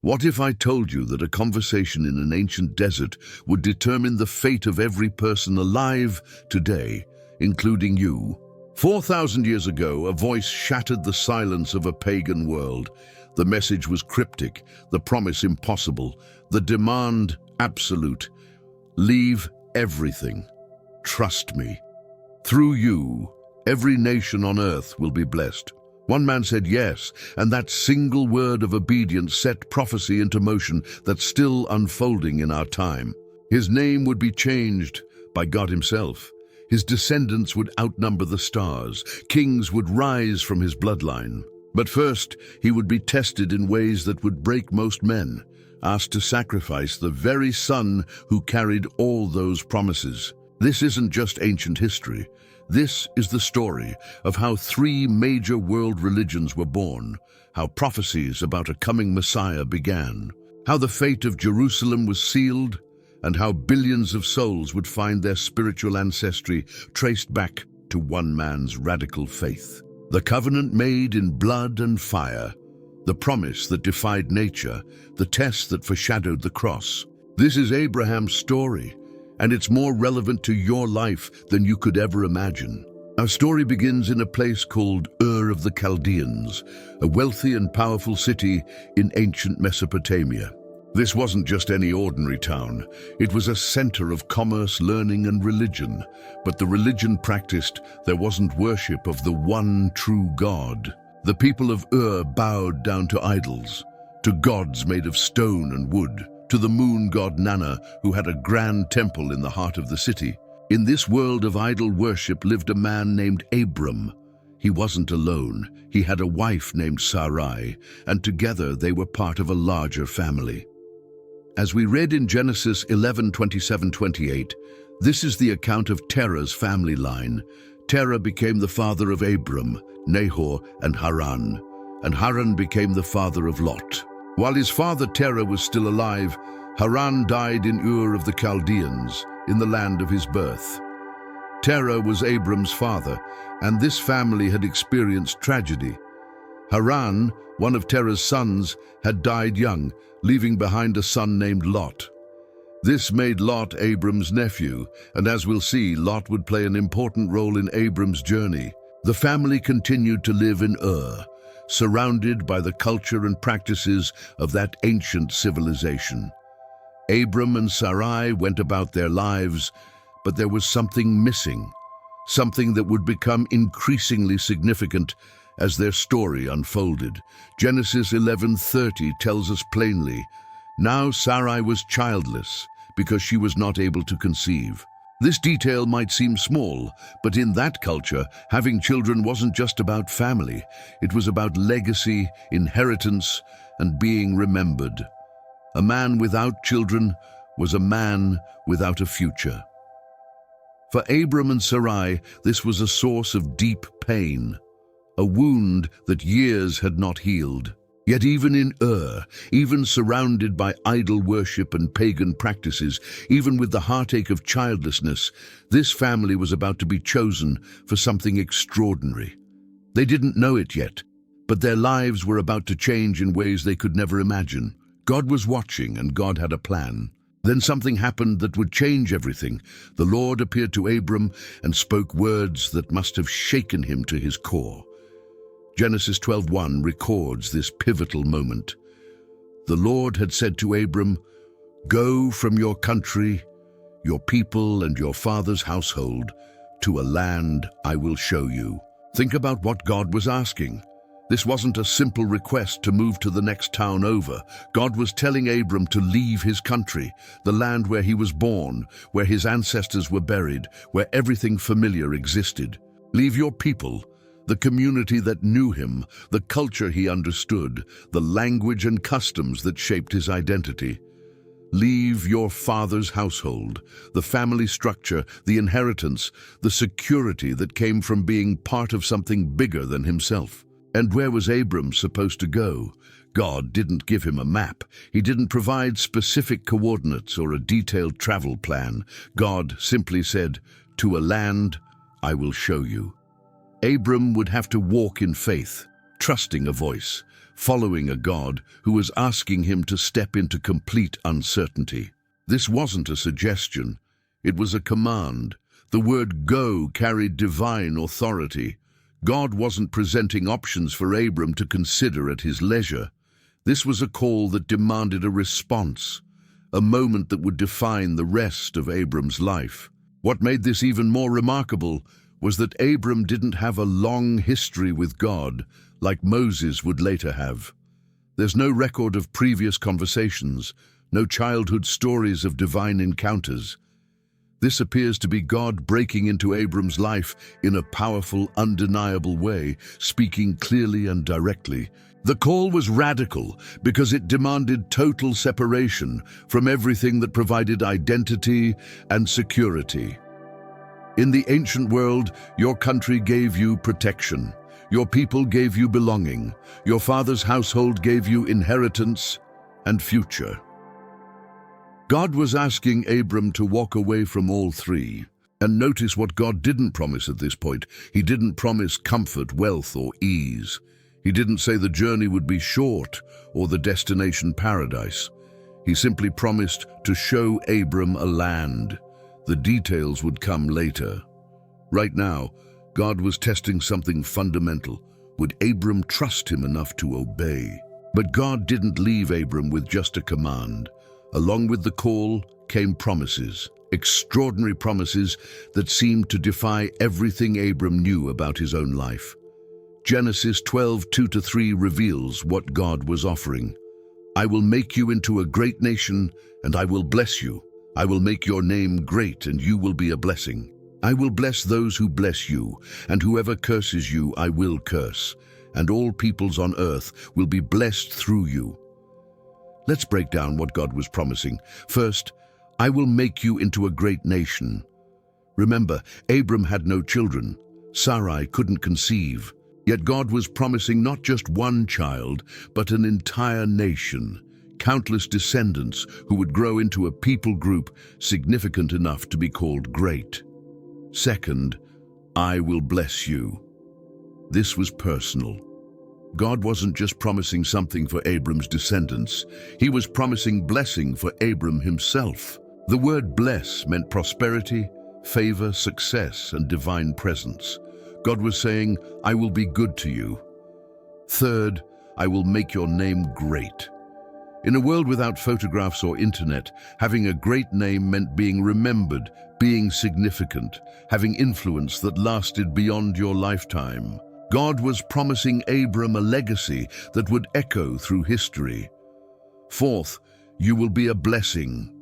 What if I told you that a conversation in an ancient desert would determine the fate of every person alive today, including you? 4,000 years ago, a voice shattered the silence of a pagan world. The message was cryptic, the promise impossible, the demand absolute. Leave everything. Trust me. Through you, every nation on earth will be blessed. One man said yes, and that single word of obedience set prophecy into motion that's still unfolding in our time. His name would be changed by God himself. His descendants would outnumber the stars. Kings would rise from his bloodline. But first, he would be tested in ways that would break most men, asked to sacrifice the very son who carried all those promises. This isn't just ancient history. This is the story of how three major world religions were born, how prophecies about a coming Messiah began, how the fate of Jerusalem was sealed, and how billions of souls would find their spiritual ancestry traced back to one man's radical faith. The covenant made in blood and fire, the promise that defied nature, the test that foreshadowed the cross. This is Abraham's story, and it's more relevant to your life than you could ever imagine. Our story begins in a place called Ur of the Chaldeans, a wealthy and powerful city in ancient Mesopotamia. This wasn't just any ordinary town. It was a center of commerce, learning, and religion. But the religion practiced, there wasn't worship of the one true God. The people of Ur bowed down to idols, to gods made of stone and wood, to the moon god Nana, who had a grand temple in the heart of the city. In this world of idol worship lived a man named Abram. He wasn't alone. He had a wife named Sarai, and together they were part of a larger family. As we read in Genesis 11:27-28, this is the account of Terah's family line. Terah became the father of Abram, Nahor, and Haran became the father of Lot. While his father Terah was still alive, Haran died in Ur of the Chaldeans, in the land of his birth. Terah was Abram's father, and this family had experienced tragedy. Haran, one of Terah's sons, had died young, leaving behind a son named Lot. This made Lot Abram's nephew, and as we'll see, Lot would play an important role in Abram's journey. The family continued to live in Ur, surrounded by the culture and practices of that ancient civilization. Abram and Sarai went about their lives, but there was something missing, something that would become increasingly significant as their story unfolded. Genesis 11:30 tells us plainly, "Now Sarai was childless because she was not able to conceive." This detail might seem small, but in that culture, having children wasn't just about family. It was about legacy, inheritance, and being remembered. A man without children was a man without a future. For Abram and Sarai, this was a source of deep pain, a wound that years had not healed. Yet even in Ur, even surrounded by idol worship and pagan practices, even with the heartache of childlessness, this family was about to be chosen for something extraordinary. They didn't know it yet, but their lives were about to change in ways they could never imagine. God was watching, and God had a plan. Then something happened that would change everything. The Lord appeared to Abram and spoke words that must have shaken him to his core. Genesis 12:1 records this pivotal moment. The Lord had said to Abram, "Go from your country, your people, and your father's household to a land I will show you." Think about what God was asking. This wasn't a simple request to move to the next town over. God was telling Abram to leave his country, the land where he was born, where his ancestors were buried, where everything familiar existed. Leave your people, the community that knew him, the culture he understood, the language and customs that shaped his identity. Leave your father's household, the family structure, the inheritance, the security that came from being part of something bigger than himself. And where was Abram supposed to go? God didn't give him a map. He didn't provide specific coordinates or a detailed travel plan. God simply said, "To a land I will show you." Abram would have to walk in faith, trusting a voice, following a God who was asking him to step into complete uncertainty. This wasn't a suggestion, it was a command. The word go carried divine authority. God wasn't presenting options for Abram to consider at his leisure. This was a call that demanded a response, a moment that would define the rest of Abram's life. What made this even more remarkable was that Abram didn't have a long history with God like Moses would later have. There's no record of previous conversations, no childhood stories of divine encounters. This appears to be God breaking into Abram's life in a powerful, undeniable way, speaking clearly and directly. The call was radical because it demanded total separation from everything that provided identity and security. In the ancient world, your country gave you protection. Your people gave you belonging. Your father's household gave you inheritance and future. God was asking Abram to walk away from all three. And notice what God didn't promise at this point. He didn't promise comfort, wealth, or ease. He didn't say the journey would be short or the destination paradise. He simply promised to show Abram a land. The details would come later. Right now, God was testing something fundamental. Would Abram trust him enough to obey? But God didn't leave Abram with just a command. Along with the call came promises, extraordinary promises that seemed to defy everything Abram knew about his own life. Genesis 12:2-3 reveals what God was offering. I will make you into a great nation, and I will bless you. I will make your name great, and you will be a blessing. I will bless those who bless you, and whoever curses you I will curse, and all peoples on earth will be blessed through you. Let's break down what God was promising. First, I will make you into a great nation. Remember, Abram had no children. Sarai couldn't conceive. Yet God was promising not just one child, but an entire nation, countless descendants who would grow into a people group significant enough to be called great. Second, I will bless you. This was personal. God wasn't just promising something for Abram's descendants. He was promising blessing for Abram himself. The word bless meant prosperity, favor, success, and divine presence. God was saying, I will be good to you. Third, I will make your name great. In a world without photographs or internet, having a great name meant being remembered, being significant, having influence that lasted beyond your lifetime. God was promising Abram a legacy that would echo through history. Fourth, you will be a blessing.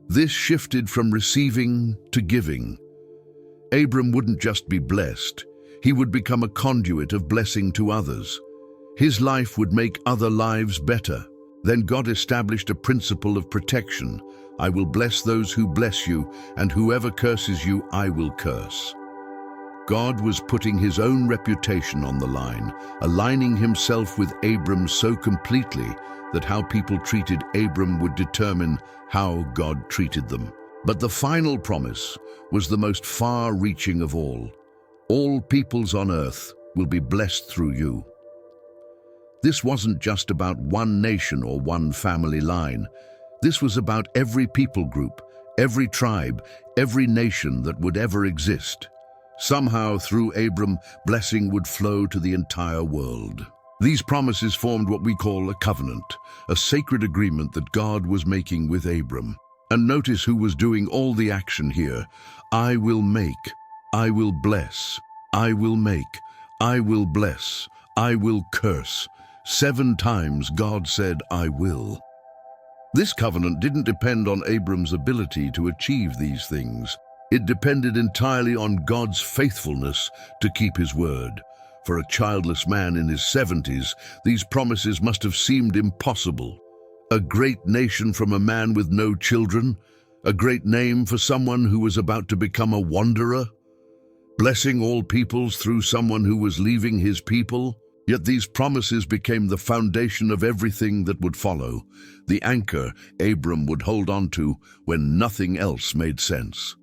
This shifted from receiving to giving. Abram wouldn't just be blessed, he would become a conduit of blessing to others. His life would make other lives better. Then God established a principle of protection. I will bless those who bless you, and whoever curses you, I will curse. God was putting his own reputation on the line, aligning himself with Abram so completely that how people treated Abram would determine how God treated them. But the final promise was the most far-reaching of all. All peoples on earth will be blessed through you. This wasn't just about one nation or one family line. This was about every people group, every tribe, every nation that would ever exist. Somehow, through Abram, blessing would flow to the entire world. These promises formed what we call a covenant, a sacred agreement that God was making with Abram. And notice who was doing all the action here. I will make, I will bless, I will make, I will bless, I will curse. 7 times God said, I will. This covenant didn't depend on Abram's ability to achieve these things. It depended entirely on God's faithfulness to keep his word. For a childless man in his 70s, these promises must have seemed impossible. A great nation from a man with no children, a great name for someone who was about to become a wanderer, blessing all peoples through someone who was leaving his people. Yet these promises became the foundation of everything that would follow, the anchor Abram would hold on to when nothing else made sense.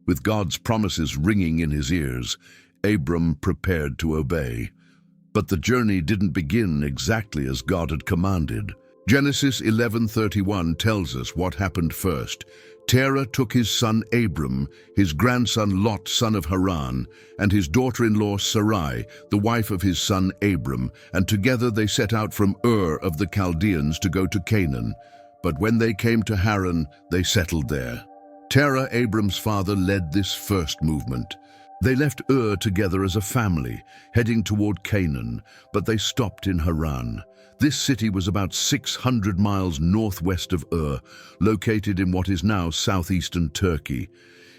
With God's promises ringing in his ears, Abram prepared to obey. But the journey didn't begin exactly as God had commanded. Genesis 11:31 tells us what happened first. Terah took his son Abram, his grandson Lot, son of Haran, and his daughter-in-law Sarai, the wife of his son Abram, and together they set out from Ur of the Chaldeans to go to Canaan. But when they came to Haran, they settled there. Terah, Abram's father, led this first movement. They left Ur together as a family, heading toward Canaan, but they stopped in Haran. This city was about 600 miles northwest of Ur, located in what is now southeastern Turkey.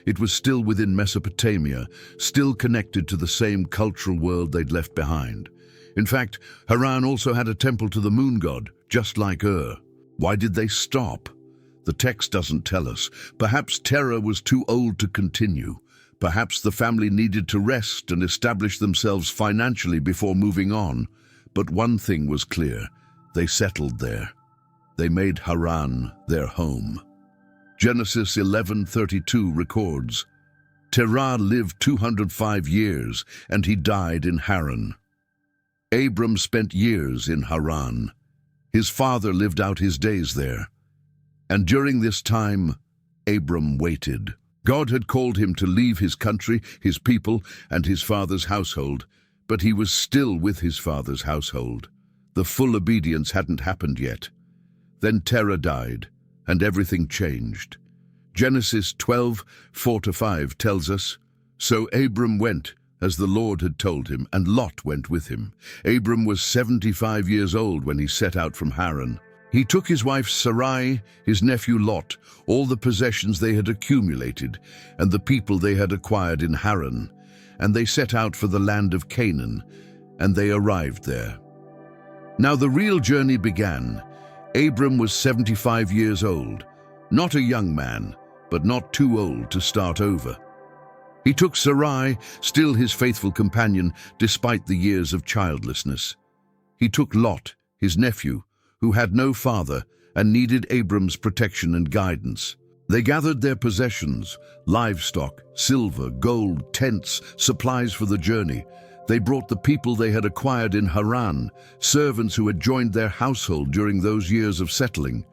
It was still within Mesopotamia, still connected to the same cultural world they'd left behind. In fact, Haran also had a temple to the moon god, just like Ur. Why did they stop? The text doesn't tell us. Perhaps Terah was too old to continue. Perhaps the family needed to rest and establish themselves financially before moving on. But one thing was clear. They settled there. They made Haran their home. Genesis 11:32 records, Terah lived 205 years, and he died in Haran. Abram spent years in Haran. His father lived out his days there. And during this time, Abram waited. God had called him to leave his country, his people, and his father's household, but he was still with his father's household. The full obedience hadn't happened yet. Then Terah died, and everything changed. Genesis 12:4-5 tells us, So Abram went, as the Lord had told him, and Lot went with him. Abram was 75 years old when he set out from Haran. He took his wife Sarai, his nephew Lot, all the possessions they had accumulated, and the people they had acquired in Haran, and they set out for the land of Canaan, and they arrived there. Now the real journey began. Abram was 75 years old, not a young man, but not too old to start over. He took Sarai, still his faithful companion, despite the years of childlessness. He took Lot, his nephew, who had no father and needed Abram's protection and guidance. They gathered their possessions, livestock, silver, gold, tents, supplies for the journey. They brought the people they had acquired in Haran, servants who had joined their household during those years of settling.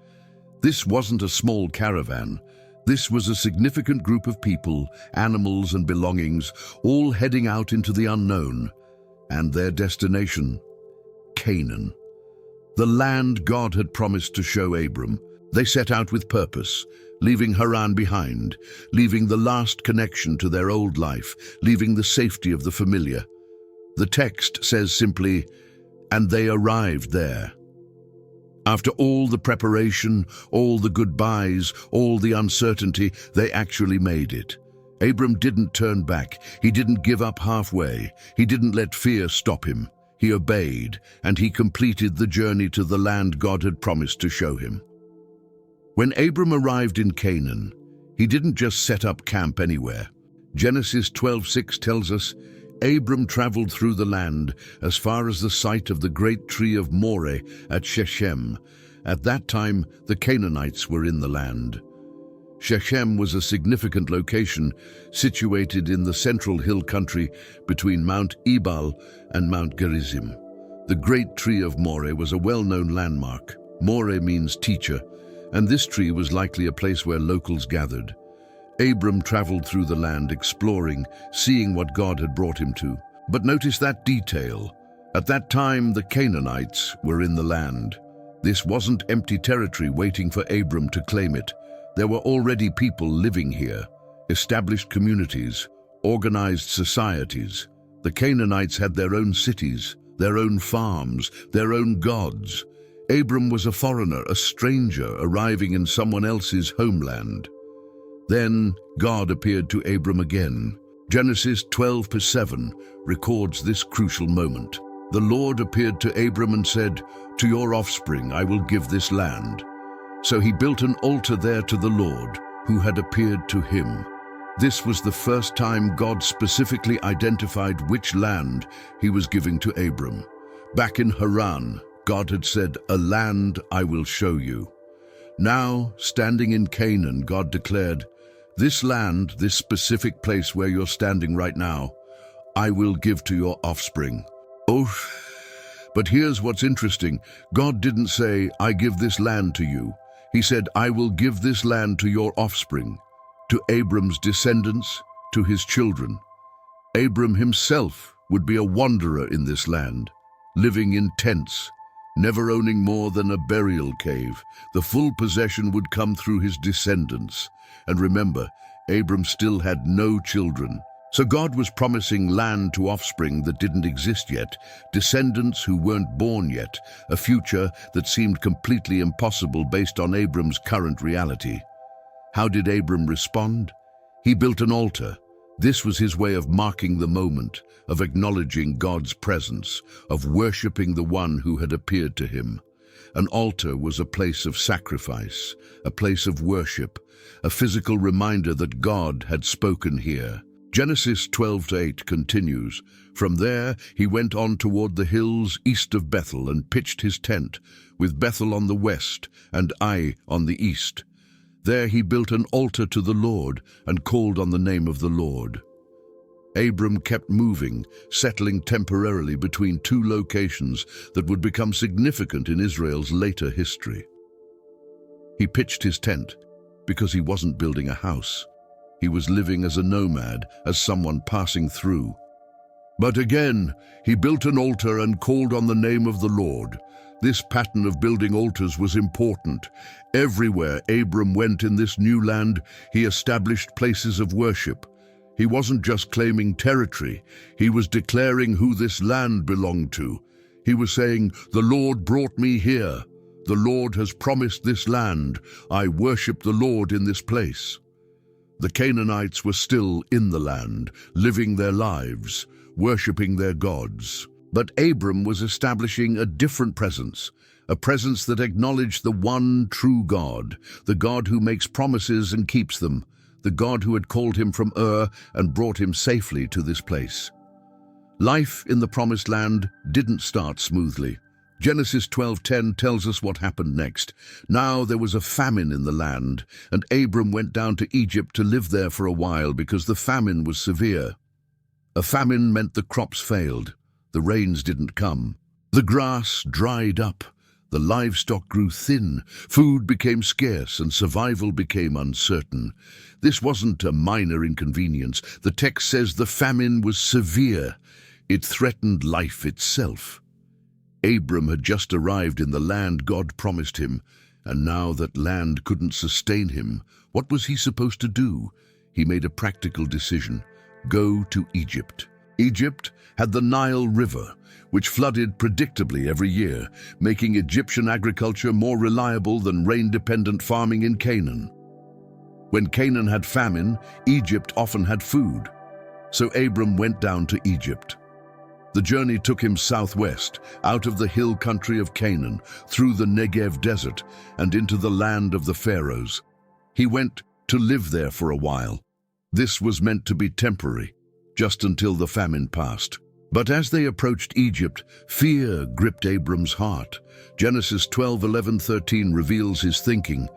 This wasn't a small caravan. This was a significant group of people, animals and belongings, all heading out into the unknown. And their destination, Canaan. The land God had promised to show Abram. They set out with purpose, leaving Haran behind, leaving the last connection to their old life, leaving the safety of the familiar. The text says simply, and they arrived there. After all the preparation, all the goodbyes, all the uncertainty, they actually made it. Abram didn't turn back. He didn't give up halfway. He didn't let fear stop him. He obeyed, and he completed the journey to the land God had promised to show him. When Abram arrived in Canaan, he didn't just set up camp anywhere. Genesis 12:6 tells us, Abram traveled through the land as far as the site of the great tree of Moreh at Shechem. At that time, the Canaanites were in the land. Shechem was a significant location situated in the central hill country between Mount Ebal and Mount Gerizim. The great tree of Moreh was a well-known landmark. Moreh means teacher, and this tree was likely a place where locals gathered. Abram traveled through the land, exploring, seeing what God had brought him to. But notice that detail. At that time, the Canaanites were in the land. This wasn't empty territory waiting for Abram to claim it. There were already people living here, established communities, organized societies. The Canaanites had their own cities, their own farms, their own gods. Abram was a foreigner, a stranger arriving in someone else's homeland. Then God appeared to Abram again. Genesis 12:7 records this crucial moment. The Lord appeared to Abram and said, To your offspring I will give this land. So he built an altar there to the Lord, who had appeared to him. This was the first time God specifically identified which land he was giving to Abram. Back in Haran, God had said, A land I will show you. Now, standing in Canaan, God declared, This land, this specific place where you're standing right now, I will give to your offspring. Oh, But here's what's interesting. God didn't say, I give this land to you. He said, I will give this land to your offspring, to Abram's descendants, to his children. Abram himself would be a wanderer in this land, living in tents, never owning more than a burial cave. The full possession would come through his descendants. And remember, Abram still had no children. So God was promising land to offspring that didn't exist yet, descendants who weren't born yet, a future that seemed completely impossible based on Abram's current reality. How did Abram respond? He built an altar. This was his way of marking the moment, of acknowledging God's presence, of worshipping the one who had appeared to him. An altar was a place of sacrifice, a place of worship, a physical reminder that God had spoken here. Genesis 12:8 continues, From there he went on toward the hills east of Bethel and pitched his tent, with Bethel on the west and Ai on the east. There he built an altar to the Lord and called on the name of the Lord. Abram kept moving, settling temporarily between two locations that would become significant in Israel's later history. He pitched his tent because he wasn't building a house. He was living as a nomad, as someone passing through. But again, he built an altar and called on the name of the Lord. This pattern of building altars was important. Everywhere Abram went in this new land, he established places of worship. He wasn't just claiming territory, he was declaring who this land belonged to. He was saying, the Lord brought me here. The Lord has promised this land. I worship the Lord in this place. The Canaanites were still in the land, living their lives, worshipping their gods. But Abram was establishing a different presence, a presence that acknowledged the one true God, the God who makes promises and keeps them, the God who had called him from Ur and brought him safely to this place. Life in the Promised Land didn't start smoothly. Genesis 12:10 tells us what happened next. Now there was a famine in the land, and Abram went down to Egypt to live there for a while because the famine was severe. A famine meant the crops failed, the rains didn't come, the grass dried up, the livestock grew thin, food became scarce, and survival became uncertain. This wasn't a minor inconvenience. The text says the famine was severe. It threatened life itself. Abram had just arrived in the land God promised him, and now that land couldn't sustain him, what was he supposed to do? He made a practical decision: go to Egypt. Egypt had the Nile River, which flooded predictably every year, making Egyptian agriculture more reliable than rain-dependent farming in Canaan. When Canaan had famine, Egypt often had food. So Abram went down to Egypt. The journey took him southwest, out of the hill country of Canaan, through the Negev desert, and into the land of the Pharaohs. He went to live there for a while. This was meant to be temporary, just until the famine passed. But as they approached Egypt, fear gripped Abram's heart. Genesis 12:11-13 reveals his thinking.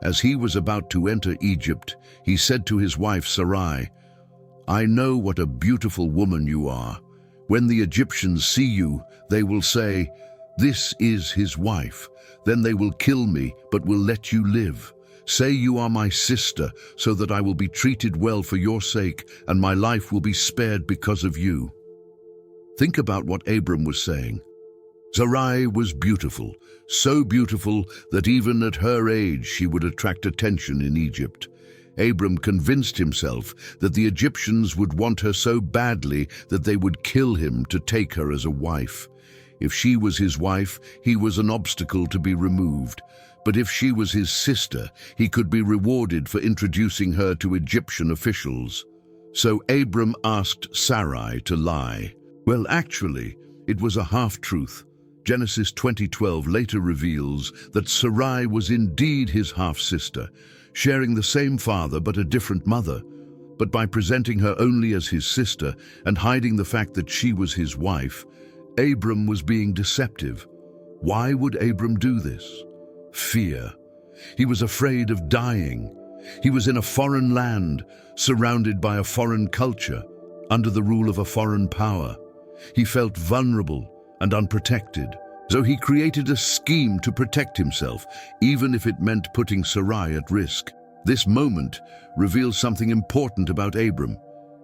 As he was about to enter Egypt, he said to his wife Sarai, "I know what a beautiful woman you are. When the Egyptians see you, they will say, 'This is his wife.' Then they will kill me, but will let you live. Say you are my sister, so that I will be treated well for your sake, and my life will be spared because of you." Think about what Abram was saying. Sarai was beautiful, so beautiful that even at her age she would attract attention in Egypt. Abram convinced himself that the Egyptians would want her so badly that they would kill him to take her as a wife. If she was his wife, he was an obstacle to be removed. But if she was his sister, he could be rewarded for introducing her to Egyptian officials. So Abram asked Sarai to lie. Well, actually, it was a half-truth. Genesis 20:12 later reveals that Sarai was indeed his half-sister, sharing the same father but a different mother. But by presenting her only as his sister and hiding the fact that she was his wife, Abram was being deceptive. Why would Abram do this? Fear. He was afraid of dying. He was in a foreign land, surrounded by a foreign culture, under the rule of a foreign power. He felt vulnerable, and unprotected. So he created a scheme to protect himself, even if it meant putting Sarai at risk. This moment reveals something important about Abram.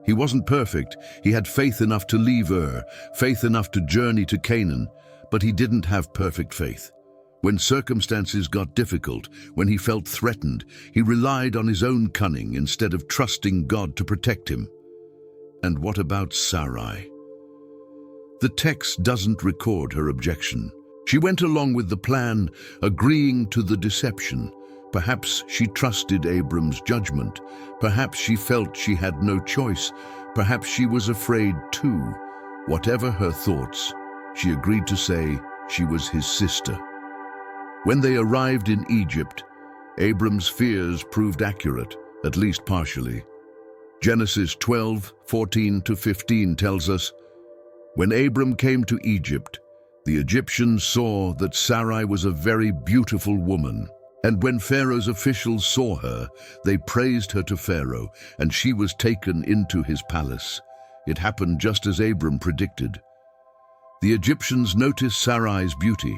He wasn't perfect. He had faith enough to leave Ur, faith enough to journey to Canaan, but he didn't have perfect faith. When circumstances got difficult, when he felt threatened, he relied on his own cunning instead of trusting God to protect him. And what about Sarai? The text doesn't record her objection. She went along with the plan, agreeing to the deception. Perhaps she trusted Abram's judgment. Perhaps she felt she had no choice. Perhaps she was afraid too. Whatever her thoughts, she agreed to say she was his sister. When they arrived in Egypt, Abram's fears proved accurate, at least partially. Genesis 12:14-15 tells us, "When Abram came to Egypt, the Egyptians saw that Sarai was a very beautiful woman. And when Pharaoh's officials saw her, they praised her to Pharaoh, and she was taken into his palace." It happened just as Abram predicted. The Egyptians noticed Sarai's beauty,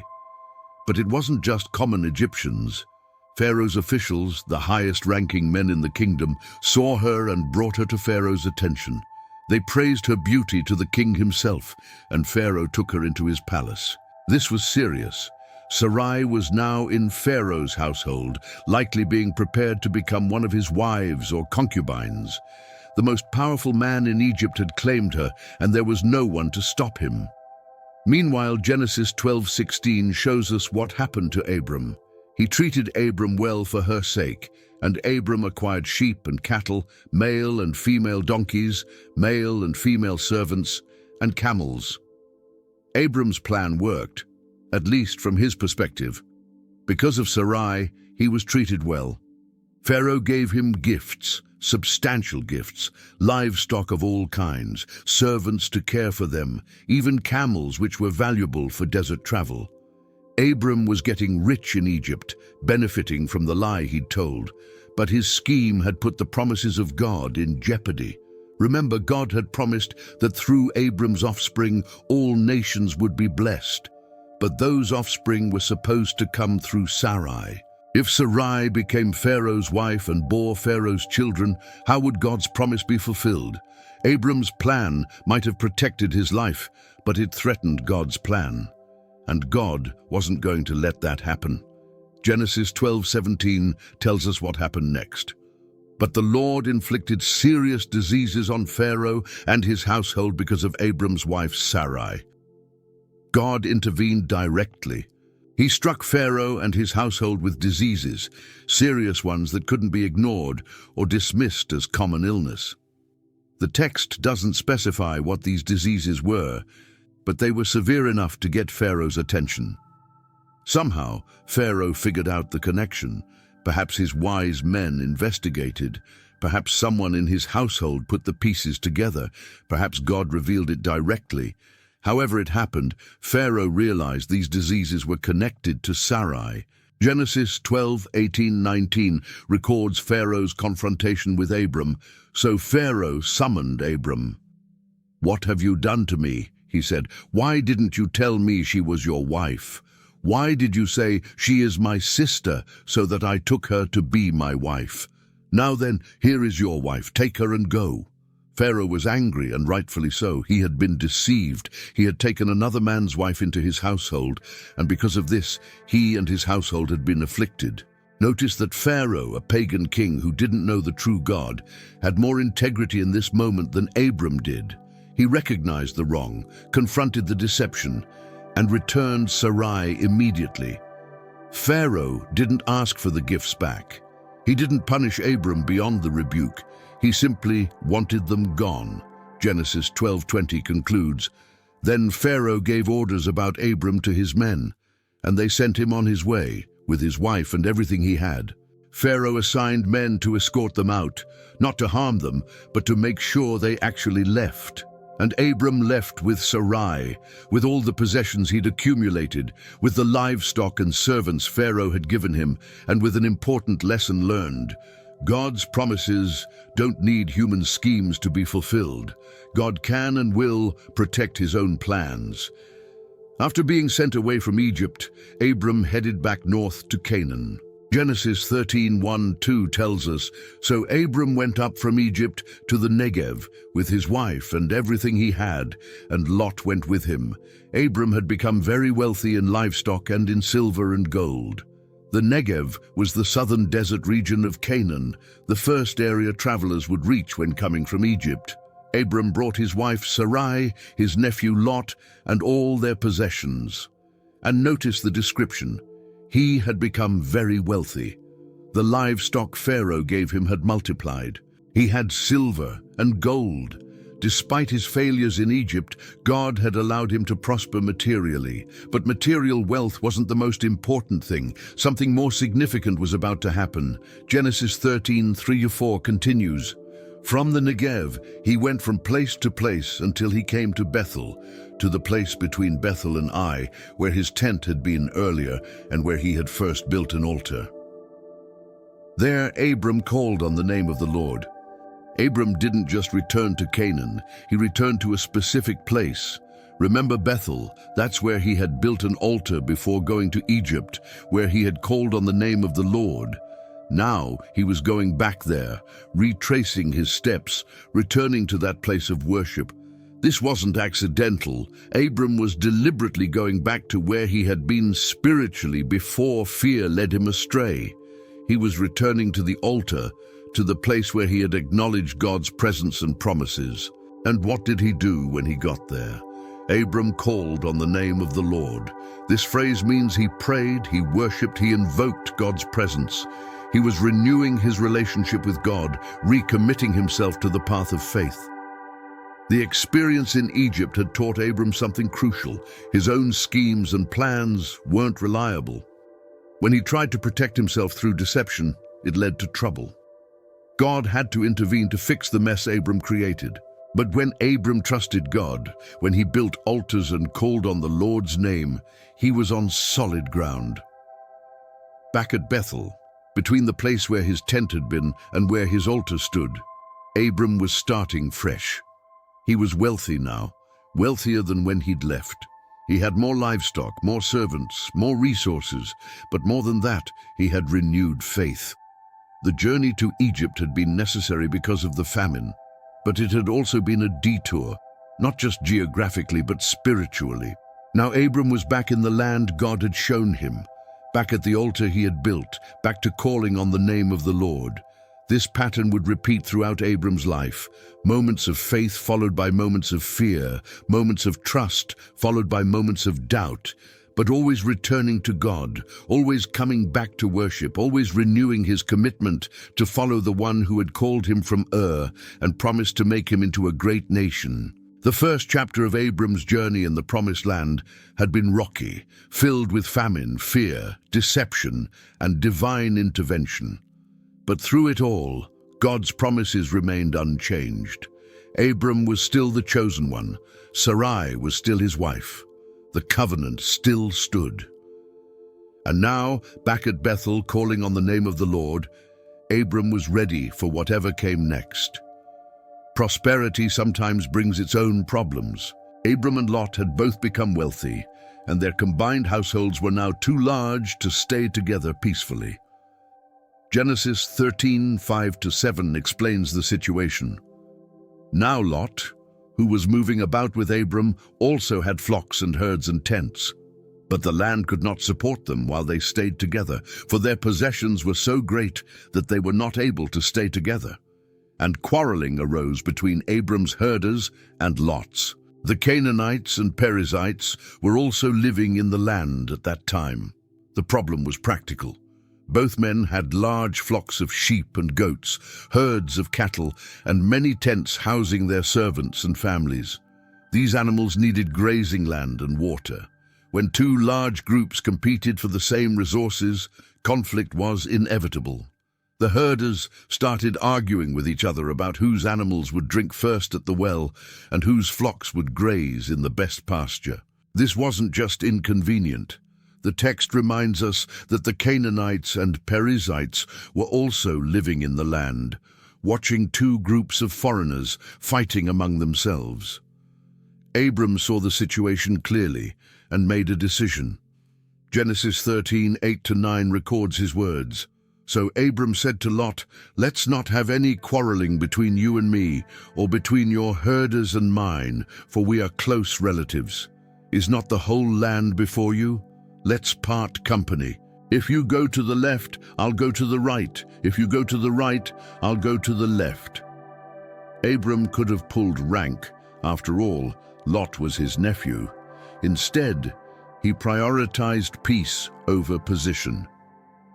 but it wasn't just common Egyptians. Pharaoh's officials, the highest-ranking men in the kingdom, saw her and brought her to Pharaoh's attention. They praised her beauty to the king himself, and Pharaoh took her into his palace. This was serious. Sarai was now in Pharaoh's household, likely being prepared to become one of his wives or concubines. The most powerful man in Egypt had claimed her, and there was no one to stop him. Meanwhile, Genesis 12:16 shows us what happened to Abram. He treated Abram well for her sake, and Abram acquired sheep and cattle, male and female donkeys, male and female servants, and camels. Abram's plan worked, at least from his perspective. Because of Sarai, he was treated well. Pharaoh gave him gifts, substantial gifts, livestock of all kinds, servants to care for them, even camels which were valuable for desert travel. Abram was getting rich in Egypt, benefiting from the lie he'd told, but his scheme had put the promises of God in jeopardy. Remember, God had promised that through Abram's offspring all nations would be blessed, but those offspring were supposed to come through Sarai. If Sarai became Pharaoh's wife and bore Pharaoh's children, how would God's promise be fulfilled? Abram's plan might have protected his life, but it threatened God's plan. And God wasn't going to let that happen. Genesis 12:17 tells us what happened next. But the Lord inflicted serious diseases on Pharaoh and his household because of Abram's wife Sarai. God intervened directly. He struck Pharaoh and his household with diseases, serious ones that couldn't be ignored or dismissed as common illness. The text doesn't specify what these diseases were, but they were severe enough to get Pharaoh's attention. Somehow, Pharaoh figured out the connection. Perhaps his wise men investigated. Perhaps someone in his household put the pieces together. Perhaps God revealed it directly. However it happened, Pharaoh realized these diseases were connected to Sarai. Genesis 12:18-19 records Pharaoh's confrontation with Abram. So Pharaoh summoned Abram. "What have you done to me?" he said. "Why didn't you tell me she was your wife? Why did you say, 'She is my sister,' so that I took her to be my wife? Now then, here is your wife. Take her and go." Pharaoh was angry, and rightfully so. He had been deceived. He had taken another man's wife into his household, and because of this, he and his household had been afflicted. Notice that Pharaoh, a pagan king who didn't know the true God, had more integrity in this moment than Abram did. He recognized the wrong, confronted the deception, and returned Sarai immediately. Pharaoh didn't ask for the gifts back. He didn't punish Abram beyond the rebuke. He simply wanted them gone. Genesis 12:20 concludes, "Then Pharaoh gave orders about Abram to his men, and they sent him on his way, with his wife and everything he had. Pharaoh assigned men to escort them out, not to harm them, but to make sure they actually left. And Abram left with Sarai, with all the possessions he'd accumulated, with the livestock and servants Pharaoh had given him, and with an important lesson learned. God's promises don't need human schemes to be fulfilled. God can and will protect his own plans. After being sent away from Egypt, Abram headed back north to Canaan. Genesis 13:1-2 tells us, "So Abram went up from Egypt to the Negev with his wife and everything he had, and Lot went with him. Abram had become very wealthy in livestock and in silver and gold." The Negev was the southern desert region of Canaan, the first area travelers would reach when coming from Egypt. Abram brought his wife Sarai, his nephew Lot, and all their possessions. And notice the description. He had become very wealthy. The livestock Pharaoh gave him had multiplied. He had silver and gold. Despite his failures in Egypt, God had allowed him to prosper materially. But material wealth wasn't the most important thing. Something more significant was about to happen. Genesis 13:3-4 continues, "From the Negev, he went from place to place until he came to Bethel, to the place between Bethel and Ai, where his tent had been earlier and where he had first built an altar. There Abram called on the name of the Lord." Abram didn't just return to Canaan, he returned to a specific place. Remember Bethel, that's where he had built an altar before going to Egypt, where he had called on the name of the Lord. Now he was going back there, retracing his steps, returning to that place of worship. This wasn't accidental. Abram was deliberately going back to where he had been spiritually before fear led him astray. He was returning to the altar, to the place where he had acknowledged God's presence and promises. And what did he do when he got there? Abram called on the name of the Lord. This phrase means he prayed, he worshipped, he invoked God's presence. He was renewing his relationship with God, recommitting himself to the path of faith. The experience in Egypt had taught Abram something crucial. His own schemes and plans weren't reliable. When he tried to protect himself through deception, it led to trouble. God had to intervene to fix the mess Abram created. But when Abram trusted God, when he built altars and called on the Lord's name, he was on solid ground. Back at Bethel, between the place where his tent had been and where his altar stood, Abram was starting fresh. He was wealthy now, wealthier than when he'd left. He had more livestock, more servants, more resources, but more than that, he had renewed faith. The journey to Egypt had been necessary because of the famine, but it had also been a detour, not just geographically, but spiritually. Now Abram was back in the land God had shown him, back at the altar he had built, back to calling on the name of the Lord. This pattern would repeat throughout Abram's life, moments of faith followed by moments of fear, moments of trust followed by moments of doubt, but always returning to God, always coming back to worship, always renewing his commitment to follow the one who had called him from Ur and promised to make him into a great nation. The first chapter of Abram's journey in the Promised Land had been rocky, filled with famine, fear, deception, and divine intervention. But through it all, God's promises remained unchanged. Abram was still the chosen one. Sarai was still his wife. The covenant still stood. And now, back at Bethel, calling on the name of the Lord, Abram was ready for whatever came next. Prosperity sometimes brings its own problems. Abram and Lot had both become wealthy, and their combined households were now too large to stay together peacefully. Genesis 13:5-7 explains the situation. Now Lot, who was moving about with Abram, also had flocks and herds and tents. But the land could not support them while they stayed together, for their possessions were so great that they were not able to stay together. And quarreling arose between Abram's herders and Lot's. The Canaanites and Perizzites were also living in the land at that time. The problem was practical. Both men had large flocks of sheep and goats, herds of cattle, and many tents housing their servants and families. These animals needed grazing land and water. When two large groups competed for the same resources, conflict was inevitable. The herders started arguing with each other about whose animals would drink first at the well and whose flocks would graze in the best pasture. This wasn't just inconvenient. The text reminds us that the Canaanites and Perizzites were also living in the land, watching two groups of foreigners fighting among themselves. Abram saw the situation clearly and made a decision. Genesis 13:8-9 records his words. So Abram said to Lot, "Let's not have any quarreling between you and me, or between your herders and mine, for we are close relatives. Is not the whole land before you? Let's part company. If you go to the left, I'll go to the right. If you go to the right, I'll go to the left." Abram could have pulled rank. After all, Lot was his nephew. Instead, he prioritized peace over position.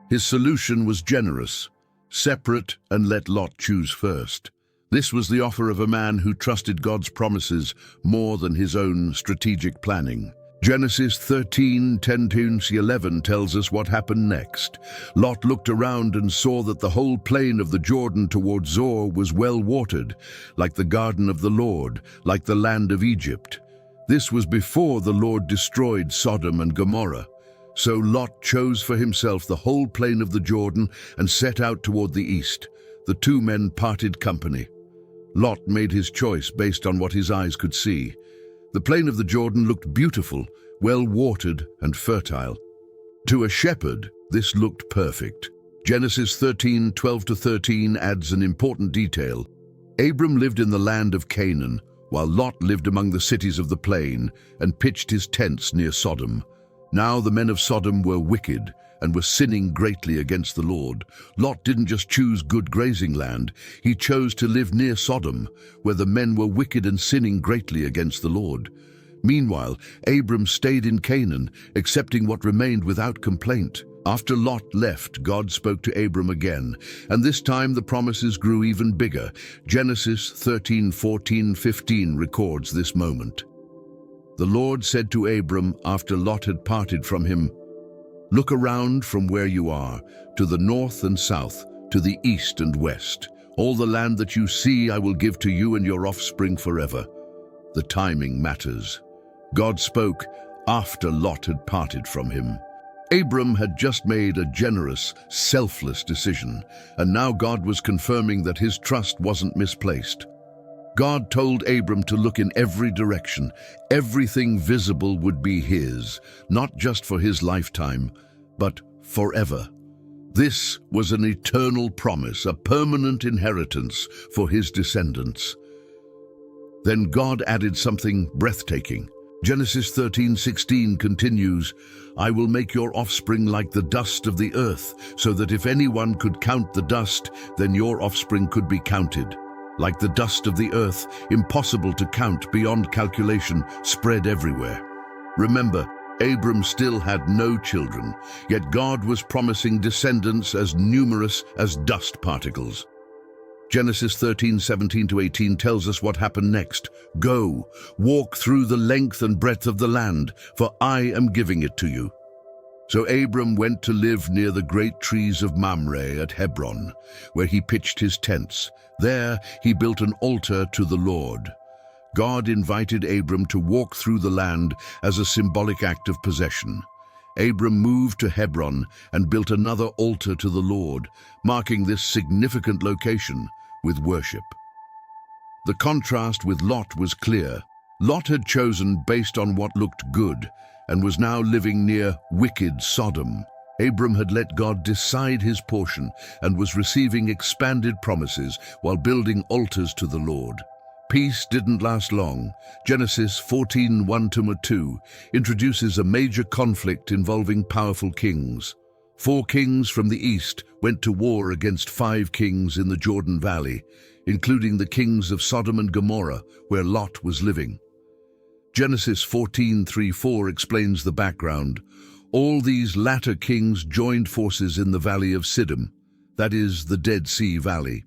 His solution was generous: separate and let Lot choose first. This was the offer of a man who trusted God's promises more than his own strategic planning. Genesis 13:10-11 tells us what happened next. Lot looked around and saw that the whole plain of the Jordan toward Zoar was well watered, like the garden of the Lord, like the land of Egypt. This was before the Lord destroyed Sodom and Gomorrah. So Lot chose for himself the whole plain of the Jordan and set out toward the east. The two men parted company. Lot made his choice based on what his eyes could see. The plain of the Jordan looked beautiful, well watered and fertile. To a shepherd, this looked perfect. Genesis 13:12-13 adds an important detail. Abram lived in the land of Canaan, while Lot lived among the cities of the plain and pitched his tents near Sodom. Now the men of Sodom were wicked and were sinning greatly against the Lord. Lot didn't just choose good grazing land, he chose to live near Sodom, where the men were wicked and sinning greatly against the Lord. Meanwhile, Abram stayed in Canaan, accepting what remained without complaint. After Lot left, God spoke to Abram again, and this time the promises grew even bigger. Genesis 13:14-15 records this moment. The Lord said to Abram after Lot had parted from him, "Look around from where you are, to the north and south, to the east and west. All the land that you see I will give to you and your offspring forever." The timing matters. God spoke after Lot had parted from him. Abram had just made a generous, selfless decision, and now God was confirming that his trust wasn't misplaced. God told Abram to look in every direction. Everything visible would be his, not just for his lifetime, but forever. This was an eternal promise, a permanent inheritance for his descendants. Then God added something breathtaking. Genesis 13:16 continues, "I will make your offspring like the dust of the earth, so that if anyone could count the dust, then your offspring could be counted. Like the dust of the earth, impossible to count, beyond calculation, spread everywhere." Remember, Abram still had no children, yet God was promising descendants as numerous as dust particles. Genesis 13:17-18 tells us what happened next. "Go, walk through the length and breadth of the land, for I am giving it to you." So Abram went to live near the great trees of Mamre at Hebron, where he pitched his tents. There he built an altar to the Lord. God invited Abram to walk through the land as a symbolic act of possession. Abram moved to Hebron and built another altar to the Lord, marking this significant location with worship. The contrast with Lot was clear. Lot had chosen based on what looked good and was now living near wicked Sodom. Abram had let God decide his portion and was receiving expanded promises while building altars to the Lord. Peace didn't last long. Genesis 14:1-2 introduces a major conflict involving powerful kings. 4 kings from the east went to war against 5 kings in the Jordan Valley, including the kings of Sodom and Gomorrah, where Lot was living. Genesis 14:3-4 explains the background. All these latter kings joined forces in the valley of Siddim, that is, the Dead Sea Valley.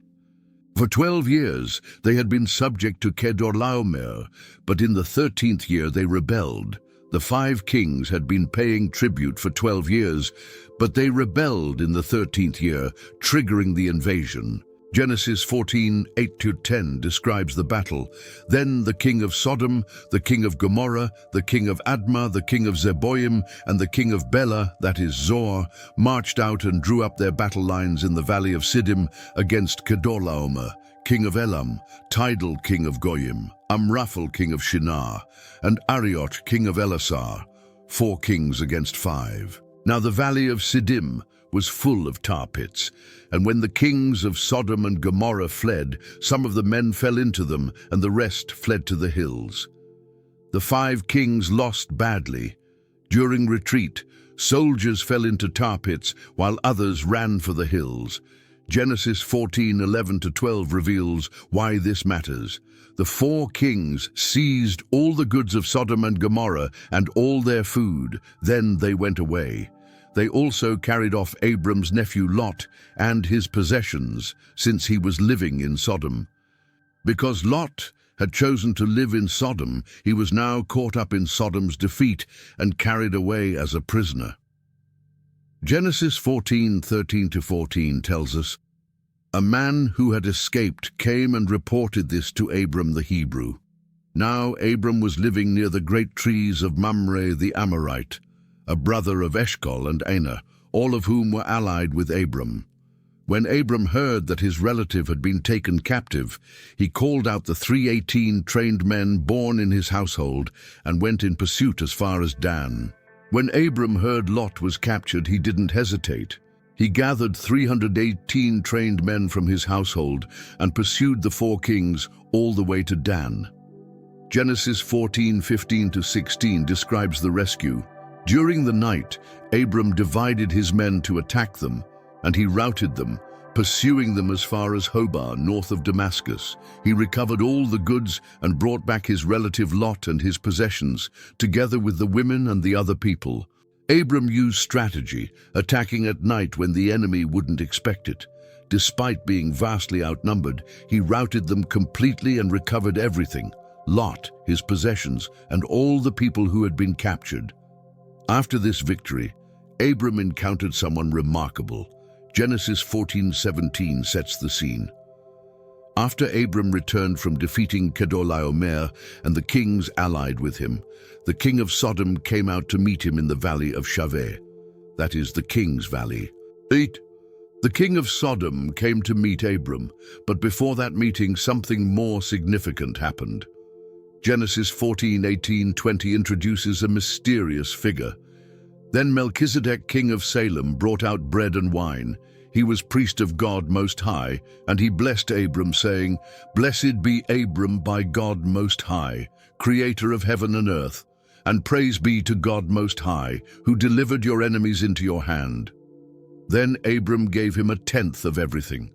For 12 years they had been subject to Kedorlaomer, but in the 13th year they rebelled. The 5 kings had been paying tribute for 12 years, but they rebelled in the 13th year, triggering the invasion. Genesis 14:8-10 describes the battle. Then the king of Sodom, the king of Gomorrah, the king of Admah, the king of Zeboim, and the king of Bela, that is Zoar, marched out and drew up their battle lines in the valley of Siddim against Kedorlaomer, king of Elam, Tidal king of Goyim. Amraphel king of Shinar, and Arioch king of Elasar, 4 kings against 5. Now the valley of Siddim was full of tar pits, and when the kings of Sodom and Gomorrah fled, some of the men fell into them, and the rest fled to the hills. The 5 kings lost badly. During retreat, soldiers fell into tar pits, while others ran for the hills. Genesis 14:11-12 reveals why this matters. The 4 kings seized all the goods of Sodom and Gomorrah and all their food. Then they went away. They also carried off Abram's nephew Lot and his possessions, since he was living in Sodom. Because Lot had chosen to live in Sodom, he was now caught up in Sodom's defeat and carried away as a prisoner. Genesis 14:13-14 tells us, "A man who had escaped came and reported this to Abram the Hebrew. Now Abram was living near the great trees of Mamre the Amorite, a brother of Eshcol and Aner, all of whom were allied with Abram. When Abram heard that his relative had been taken captive, he called out the 318 trained men born in his household and went in pursuit as far as Dan. When Abram heard Lot was captured, he didn't hesitate. He gathered 318 trained men from his household and pursued the 4 kings all the way to Dan." Genesis 14:15-16 describes the rescue. During the night, Abram divided his men to attack them, and he routed them, pursuing them as far as Hobah, north of Damascus. He recovered all the goods and brought back his relative Lot and his possessions, together with the women and the other people. Abram used strategy, attacking at night when the enemy wouldn't expect it. Despite being vastly outnumbered, he routed them completely and recovered everything: Lot, his possessions, and all the people who had been captured. After this victory, Abram encountered someone remarkable. Genesis 14:17 sets the scene. After Abram returned from defeating Kedorlaomer and the kings allied with him, the king of Sodom came out to meet him in the valley of Shaveh, that is, the king's valley. 8. The king of Sodom came to meet Abram, but before that meeting something more significant happened. Genesis 14:18-20 introduces a mysterious figure. Then Melchizedek, king of Salem, brought out bread and wine. He was priest of God Most High, and he blessed Abram, saying, "Blessed be Abram by God Most High, creator of heaven and earth, and praise be to God Most High, who delivered your enemies into your hand." Then Abram gave him 1/10 of everything.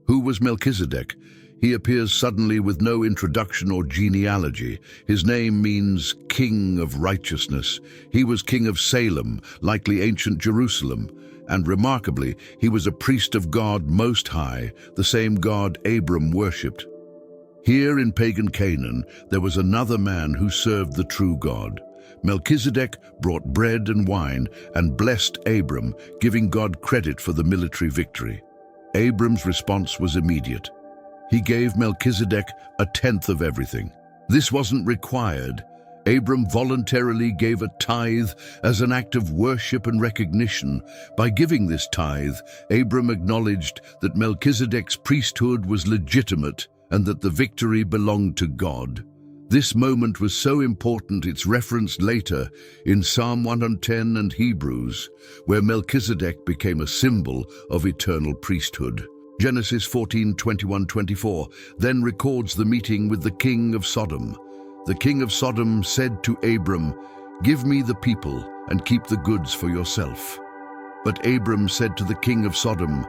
Who was Melchizedek? He appears suddenly with no introduction or genealogy. His name means King of Righteousness. He was king of Salem, likely ancient Jerusalem, and remarkably, he was a priest of God Most High, the same God Abram worshipped. Here in pagan Canaan, there was another man who served the true God. Melchizedek brought bread and wine and blessed Abram, giving God credit for the military victory. Abram's response was immediate. He gave Melchizedek 1/10 of everything. This wasn't required. Abram voluntarily gave a tithe as an act of worship and recognition. By giving this tithe, Abram acknowledged that Melchizedek's priesthood was legitimate and that the victory belonged to God. This moment was so important it's referenced later in Psalm 110 and Hebrews, where Melchizedek became a symbol of eternal priesthood. Genesis 14:21-24 then records the meeting with the king of Sodom. The king of Sodom said to Abram, "Give me the people and keep the goods for yourself." But Abram said to the king of Sodom,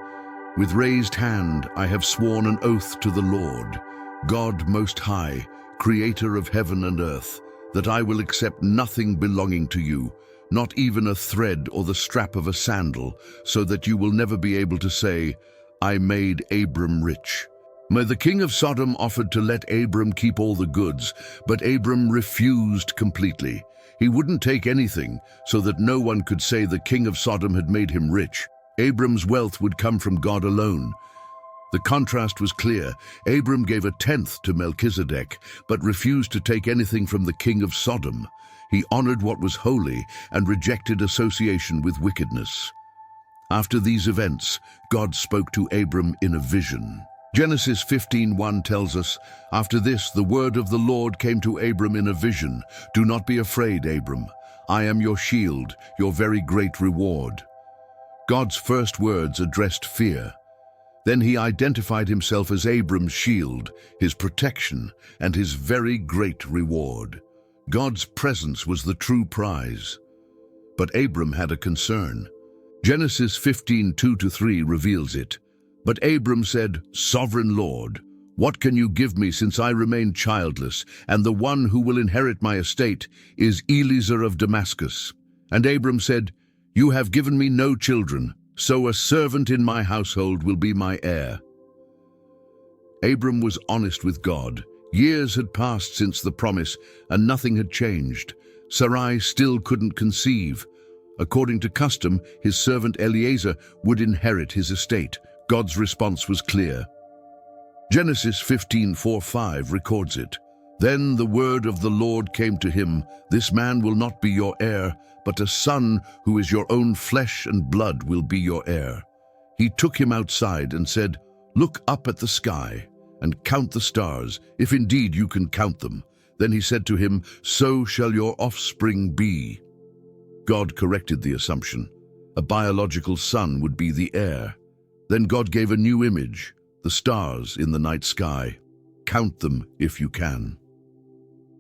"With raised hand I have sworn an oath to the Lord, God Most High, creator of heaven and earth, that I will accept nothing belonging to you, not even a thread or the strap of a sandal, so that you will never be able to say, 'I made Abram rich.'" The king of Sodom offered to let Abram keep all the goods, but Abram refused completely. He wouldn't take anything, so that no one could say the king of Sodom had made him rich. Abram's wealth would come from God alone. The contrast was clear. Abram gave 1/10 to Melchizedek, but refused to take anything from the king of Sodom. He honored what was holy and rejected association with wickedness. After these events, God spoke to Abram in a vision. Genesis 15:1 tells us, "After this, the word of the Lord came to Abram in a vision. Do not be afraid, Abram. I am your shield, your very great reward." God's first words addressed fear. Then he identified himself as Abram's shield, his protection, and his very great reward. God's presence was the true prize. But Abram had a concern. Genesis 15:2-3 reveals it. But Abram said, "Sovereign Lord, what can you give me since I remain childless, and the one who will inherit my estate is Eliezer of Damascus?" And Abram said, "You have given me no children, so a servant in my household will be my heir." Abram was honest with God. Years had passed since the promise, and nothing had changed. Sarai still couldn't conceive. According to custom, his servant Eliezer would inherit his estate. God's response was clear. Genesis 15:4-5 records it. "Then the word of the Lord came to him, 'This man will not be your heir, but a son who is your own flesh and blood will be your heir.' He took him outside and said, 'Look up at the sky and count the stars, if indeed you can count them.' Then he said to him, 'So shall your offspring be.'" God corrected the assumption. A biological son would be the heir. Then God gave a new image, the stars in the night sky. Count them if you can.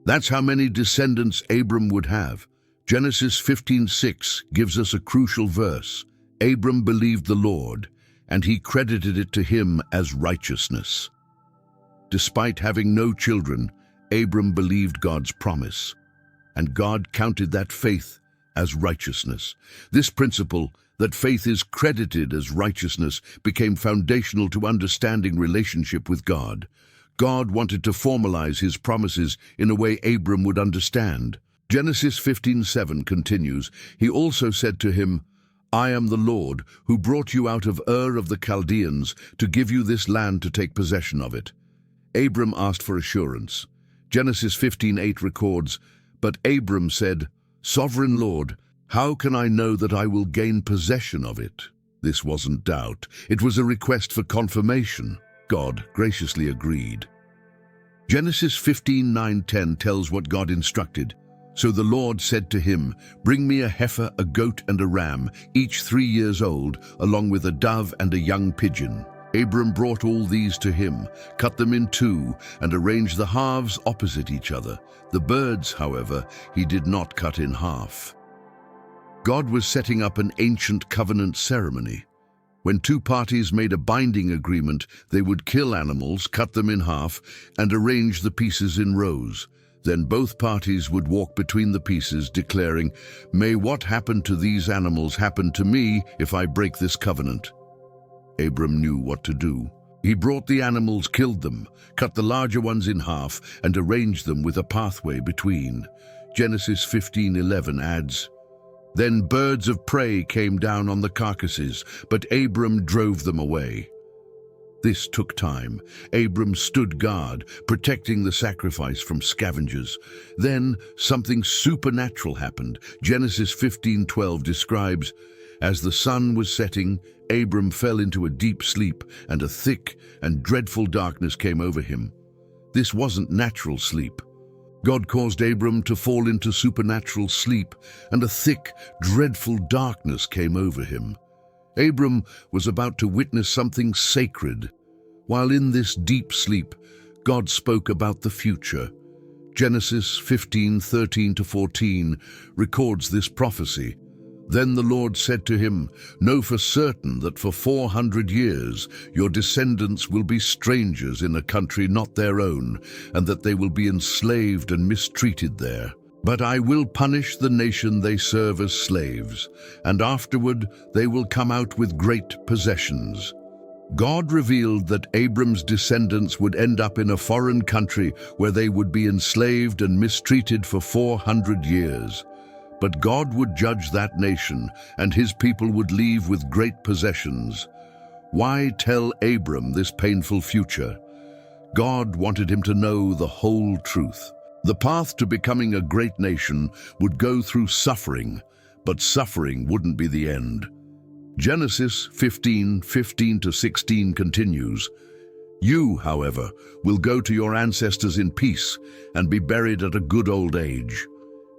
That's how many descendants Abram would have. Genesis 15:6 gives us a crucial verse. Abram believed the Lord, and he credited it to him as righteousness. Despite having no children, Abram believed God's promise, and God counted that faith as righteousness. This principle, that faith is credited as righteousness, became foundational to understanding relationship with God. God wanted to formalize his promises in a way Abram would understand. Genesis 15:7 continues, "He also said to him, 'I am the Lord who brought you out of Ur of the Chaldeans to give you this land to take possession of it.'" Abram asked for assurance. Genesis 15:8 records, "But Abram said, 'Sovereign Lord, how can I know that I will gain possession of it?'" This wasn't doubt. It was a request for confirmation. God graciously agreed. Genesis 15:9-10 tells what God instructed. "So the Lord said to him, 'Bring me a heifer, a goat, and a ram, each 3 years old, along with a dove and a young pigeon.' Abram brought all these to him, cut them in two, and arranged the halves opposite each other. The birds, however, he did not cut in half." God was setting up an ancient covenant ceremony. When two parties made a binding agreement, they would kill animals, cut them in half, and arrange the pieces in rows. Then both parties would walk between the pieces, declaring, "May what happened to these animals happen to me if I break this covenant." Abram knew what to do. He brought the animals, killed them, cut the larger ones in half, and arranged them with a pathway between. Genesis 15:11 adds, "Then birds of prey came down on the carcasses, but Abram drove them away." This took time. Abram stood guard, protecting the sacrifice from scavengers. Then something supernatural happened. Genesis 15:12 describes, "As the sun was setting, Abram fell into a deep sleep, and a thick and dreadful darkness came over him." This wasn't natural sleep. God caused Abram to fall into supernatural sleep, and a thick, dreadful darkness came over him. Abram was about to witness something sacred. While in this deep sleep, God spoke about the future. Genesis 15:13-14 records this prophecy. "Then the Lord said to him, 'Know for certain that for 400 years your descendants will be strangers in a country not their own, and that they will be enslaved and mistreated there. But I will punish the nation they serve as slaves, and afterward they will come out with great possessions.'" God revealed that Abram's descendants would end up in a foreign country where they would be enslaved and mistreated for 400 years. But God would judge that nation, and his people would leave with great possessions. Why tell Abram this painful future? God wanted him to know the whole truth. The path to becoming a great nation would go through suffering, but suffering wouldn't be the end. Genesis 15:15-16 continues, You, however, will go to your ancestors in peace and be buried at a good old age.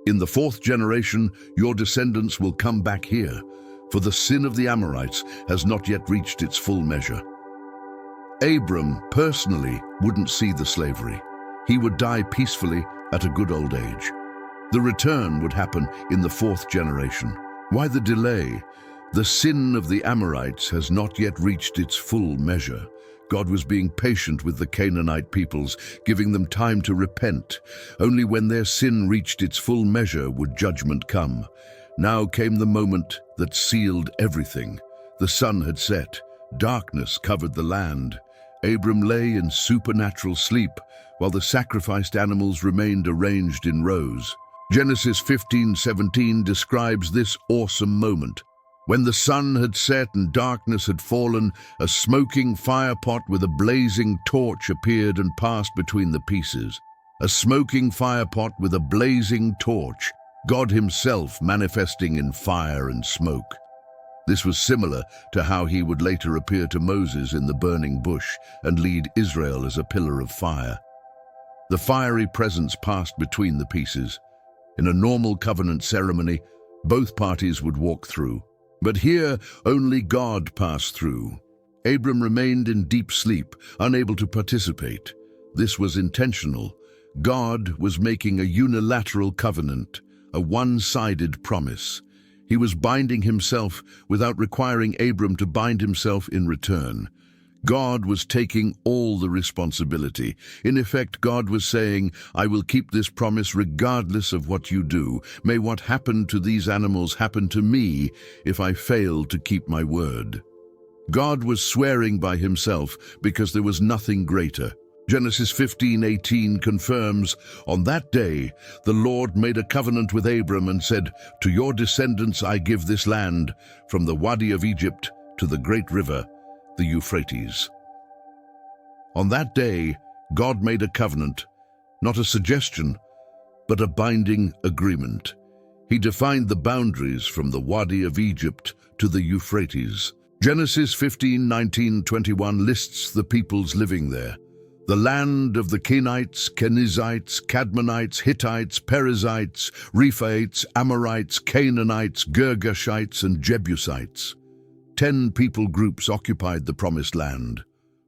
In the fourth generation, your descendants will come back here, for the sin of the Amorites has not yet reached its full measure. Abram personally wouldn't see the slavery. He would die peacefully at a good old age. The return would happen in the fourth generation. Why the delay? The sin of the Amorites has not yet reached its full measure. God was being patient with the Canaanite peoples, giving them time to repent. Only when their sin reached its full measure would judgment come. Now came the moment that sealed everything. The sun had set. Darkness covered the land. Abram lay in supernatural sleep, while the sacrificed animals remained arranged in rows. Genesis 15:17 describes this awesome moment. When the sun had set and darkness had fallen, a smoking firepot with a blazing torch appeared and passed between the pieces. A smoking firepot with a blazing torch, God himself manifesting in fire and smoke. This was similar to how he would later appear to Moses in the burning bush and lead Israel as a pillar of fire. The fiery presence passed between the pieces. In a normal covenant ceremony, both parties would walk through. But here, only God passed through. Abram remained in deep sleep, unable to participate. This was intentional. God was making a unilateral covenant, a one-sided promise. He was binding himself without requiring Abram to bind himself in return. God was taking all the responsibility. In effect, God was saying, I will keep this promise regardless of what you do. May what happened to these animals happen to me if I fail to keep my word. God was swearing by himself because there was nothing greater. Genesis 15:18 confirms, on that day the Lord made a covenant with Abram and said, to your descendants I give this land, from the Wadi of Egypt to the great river, the Euphrates. On that day, God made a covenant, not a suggestion, but a binding agreement. He defined the boundaries from the Wadi of Egypt to the Euphrates. Genesis 15:19-21 lists the peoples living there. The land of the Kenites, Kenizzites, Cadmonites, Hittites, Perizzites, Rephaites, Amorites, Canaanites, Girgashites, and Jebusites. 10 people groups occupied the promised land.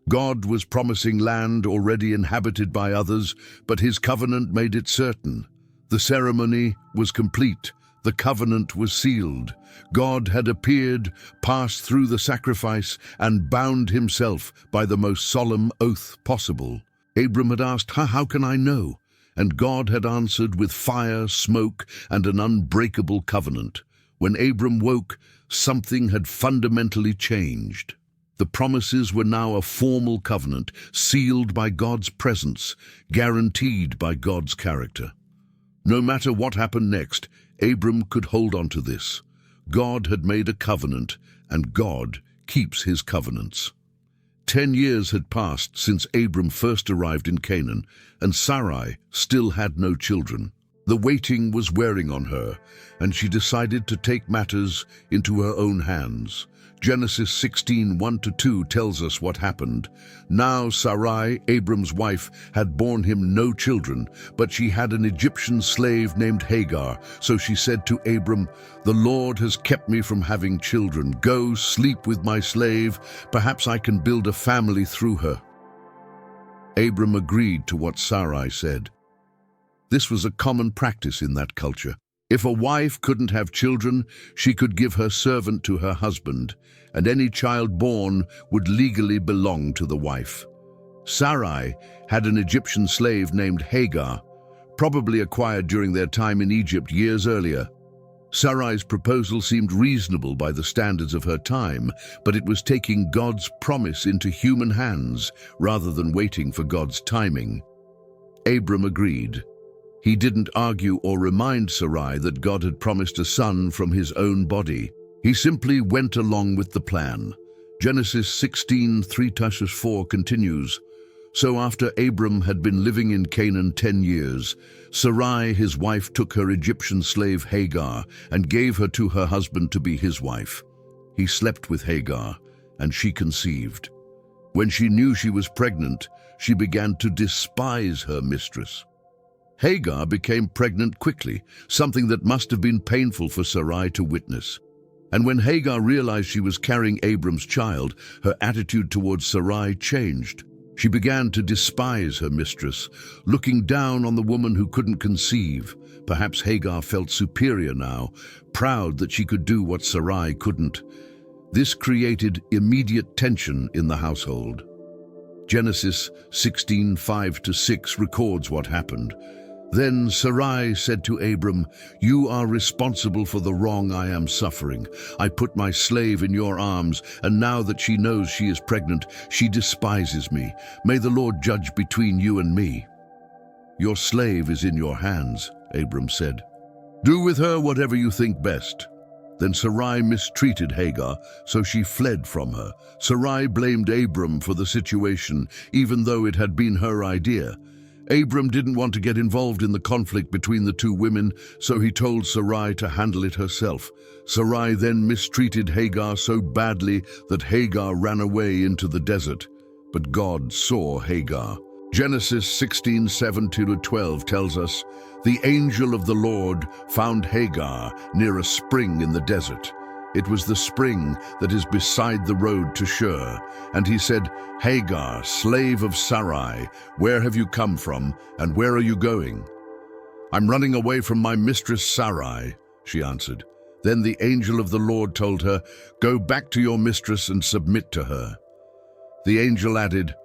God was promising land already inhabited by others, but his covenant made it certain. The ceremony was complete. The covenant was sealed. God had appeared, passed through the sacrifice, and bound himself by the most solemn oath possible. Abram had asked, how can I know? And God had answered with fire, smoke, and an unbreakable covenant. When Abram woke, something had fundamentally changed. The promises were now a formal covenant, sealed by God's presence, guaranteed by God's character. No matter what happened next, Abram could hold on to this. God had made a covenant, and God keeps his covenants. 10 years had passed since Abram first arrived in Canaan, and Sarai still had no children. The waiting was wearing on her, and she decided to take matters into her own hands. Genesis 16:1-2 tells us what happened. Now Sarai, Abram's wife, had borne him no children, but she had an Egyptian slave named Hagar. So she said to Abram, the Lord has kept me from having children. Go, sleep with my slave. Perhaps I can build a family through her. Abram agreed to what Sarai said. This was a common practice in that culture. If a wife couldn't have children, she could give her servant to her husband, and any child born would legally belong to the wife. Sarai had an Egyptian slave named Hagar, probably acquired during their time in Egypt years earlier. Sarai's proposal seemed reasonable by the standards of her time, but it was taking God's promise into human hands rather than waiting for God's timing. Abram agreed. He didn't argue or remind Sarai that God had promised a son from his own body. He simply went along with the plan. Genesis 16:3-4 continues, So after Abram had been living in Canaan 10 years, Sarai, his wife, took her Egyptian slave Hagar and gave her to her husband to be his wife. He slept with Hagar, and she conceived. When she knew she was pregnant, she began to despise her mistress. Hagar became pregnant quickly, something that must have been painful for Sarai to witness. And when Hagar realized she was carrying Abram's child, her attitude towards Sarai changed. She began to despise her mistress, looking down on the woman who couldn't conceive. Perhaps Hagar felt superior now, proud that she could do what Sarai couldn't. This created immediate tension in the household. Genesis 16:5-6 records what happened. Then Sarai said to Abram, "You are responsible for the wrong I am suffering. I put my slave in your arms, and now that she knows she is pregnant, she despises me. May the Lord judge between you and me." "Your slave is in your hands," Abram said. "Do with her whatever you think best." Then Sarai mistreated Hagar, so she fled from her. Sarai blamed Abram for the situation, even though it had been her idea. Abram didn't want to get involved in the conflict between the two women, so he told Sarai to handle it herself. Sarai then mistreated Hagar so badly that Hagar ran away into the desert. But God saw Hagar. Genesis 16:7-12 tells us, "The angel of the Lord found Hagar near a spring in the desert. It was the spring that is beside the road to Shur. And he said, 'Hagar, slave of Sarai, where have you come from, and where are you going?' 'I'm running away from my mistress Sarai,' she answered. Then the angel of the Lord told her, 'Go back to your mistress and submit to her.' The angel added,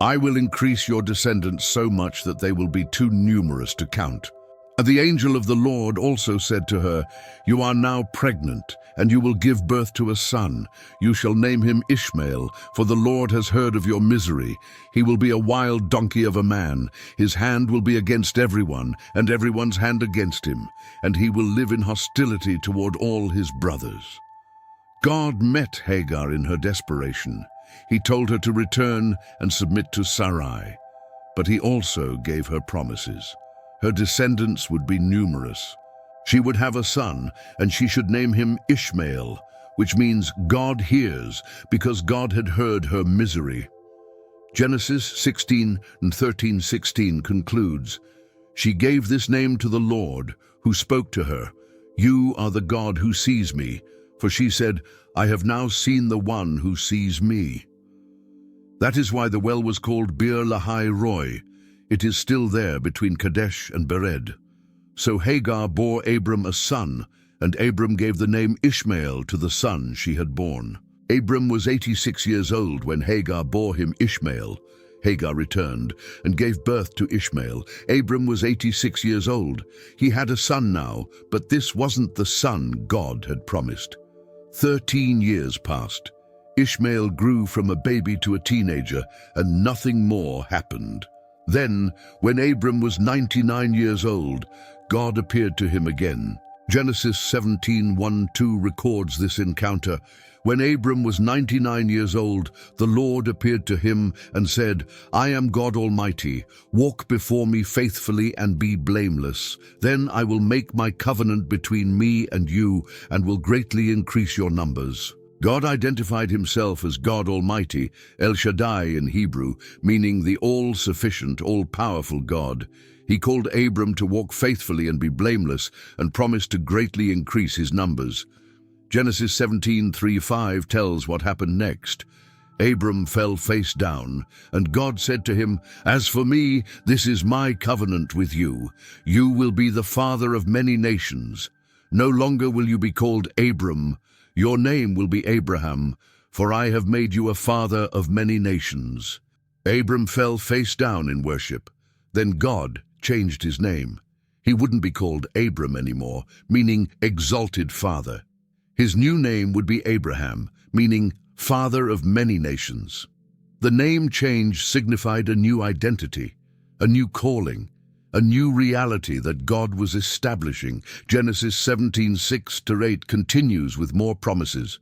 'I will increase your descendants so much that they will be too numerous to count.' And the angel of the Lord also said to her, 'You are now pregnant, and you will give birth to a son. You shall name him Ishmael, for the Lord has heard of your misery. He will be a wild donkey of a man. His hand will be against everyone, and everyone's hand against him, and he will live in hostility toward all his brothers.'" God met Hagar in her desperation. He told her to return and submit to Sarai, but he also gave her promises. Her descendants would be numerous. She would have a son, and she should name him Ishmael, which means God hears, because God had heard her misery. Genesis 16:13-16 concludes, "She gave this name to the Lord, who spoke to her, 'You are the God who sees me.' For she said, 'I have now seen the one who sees me.'" That is why the well was called Bir Lahai Roi. It is still there between Kadesh and Bered. So Hagar bore Abram a son, and Abram gave the name Ishmael to the son she had born. Abram was 86 years old when Hagar bore him Ishmael. Hagar returned and gave birth to Ishmael. Abram was 86 years old. He had a son now, but this wasn't the son God had promised. 13 years passed. Ishmael grew from a baby to a teenager, and nothing more happened. Then, when Abram was 99 years old, God appeared to him again. Genesis 17:1-2 records this encounter. When Abram was 99 years old, the Lord appeared to him and said, "I am God Almighty. Walk before me faithfully and be blameless. Then I will make my covenant between me and you and will greatly increase your numbers." God identified himself as God Almighty, El Shaddai in Hebrew, meaning the all-sufficient, all-powerful God. He called Abram to walk faithfully and be blameless, and promised to greatly increase his numbers. Genesis 17:3-5 tells what happened next. Abram fell face down, and God said to him, "As for me, this is my covenant with you. You will be the father of many nations. No longer will you be called Abram. Your name will be Abraham, for I have made you a father of many nations." Abram fell face down in worship. Then God changed his name. He wouldn't be called Abram anymore, meaning exalted father. His new name would be Abraham, meaning father of many nations. The name change signified a new identity, a new calling, a new reality that God was establishing. Genesis 17:6-8 continues with more promises.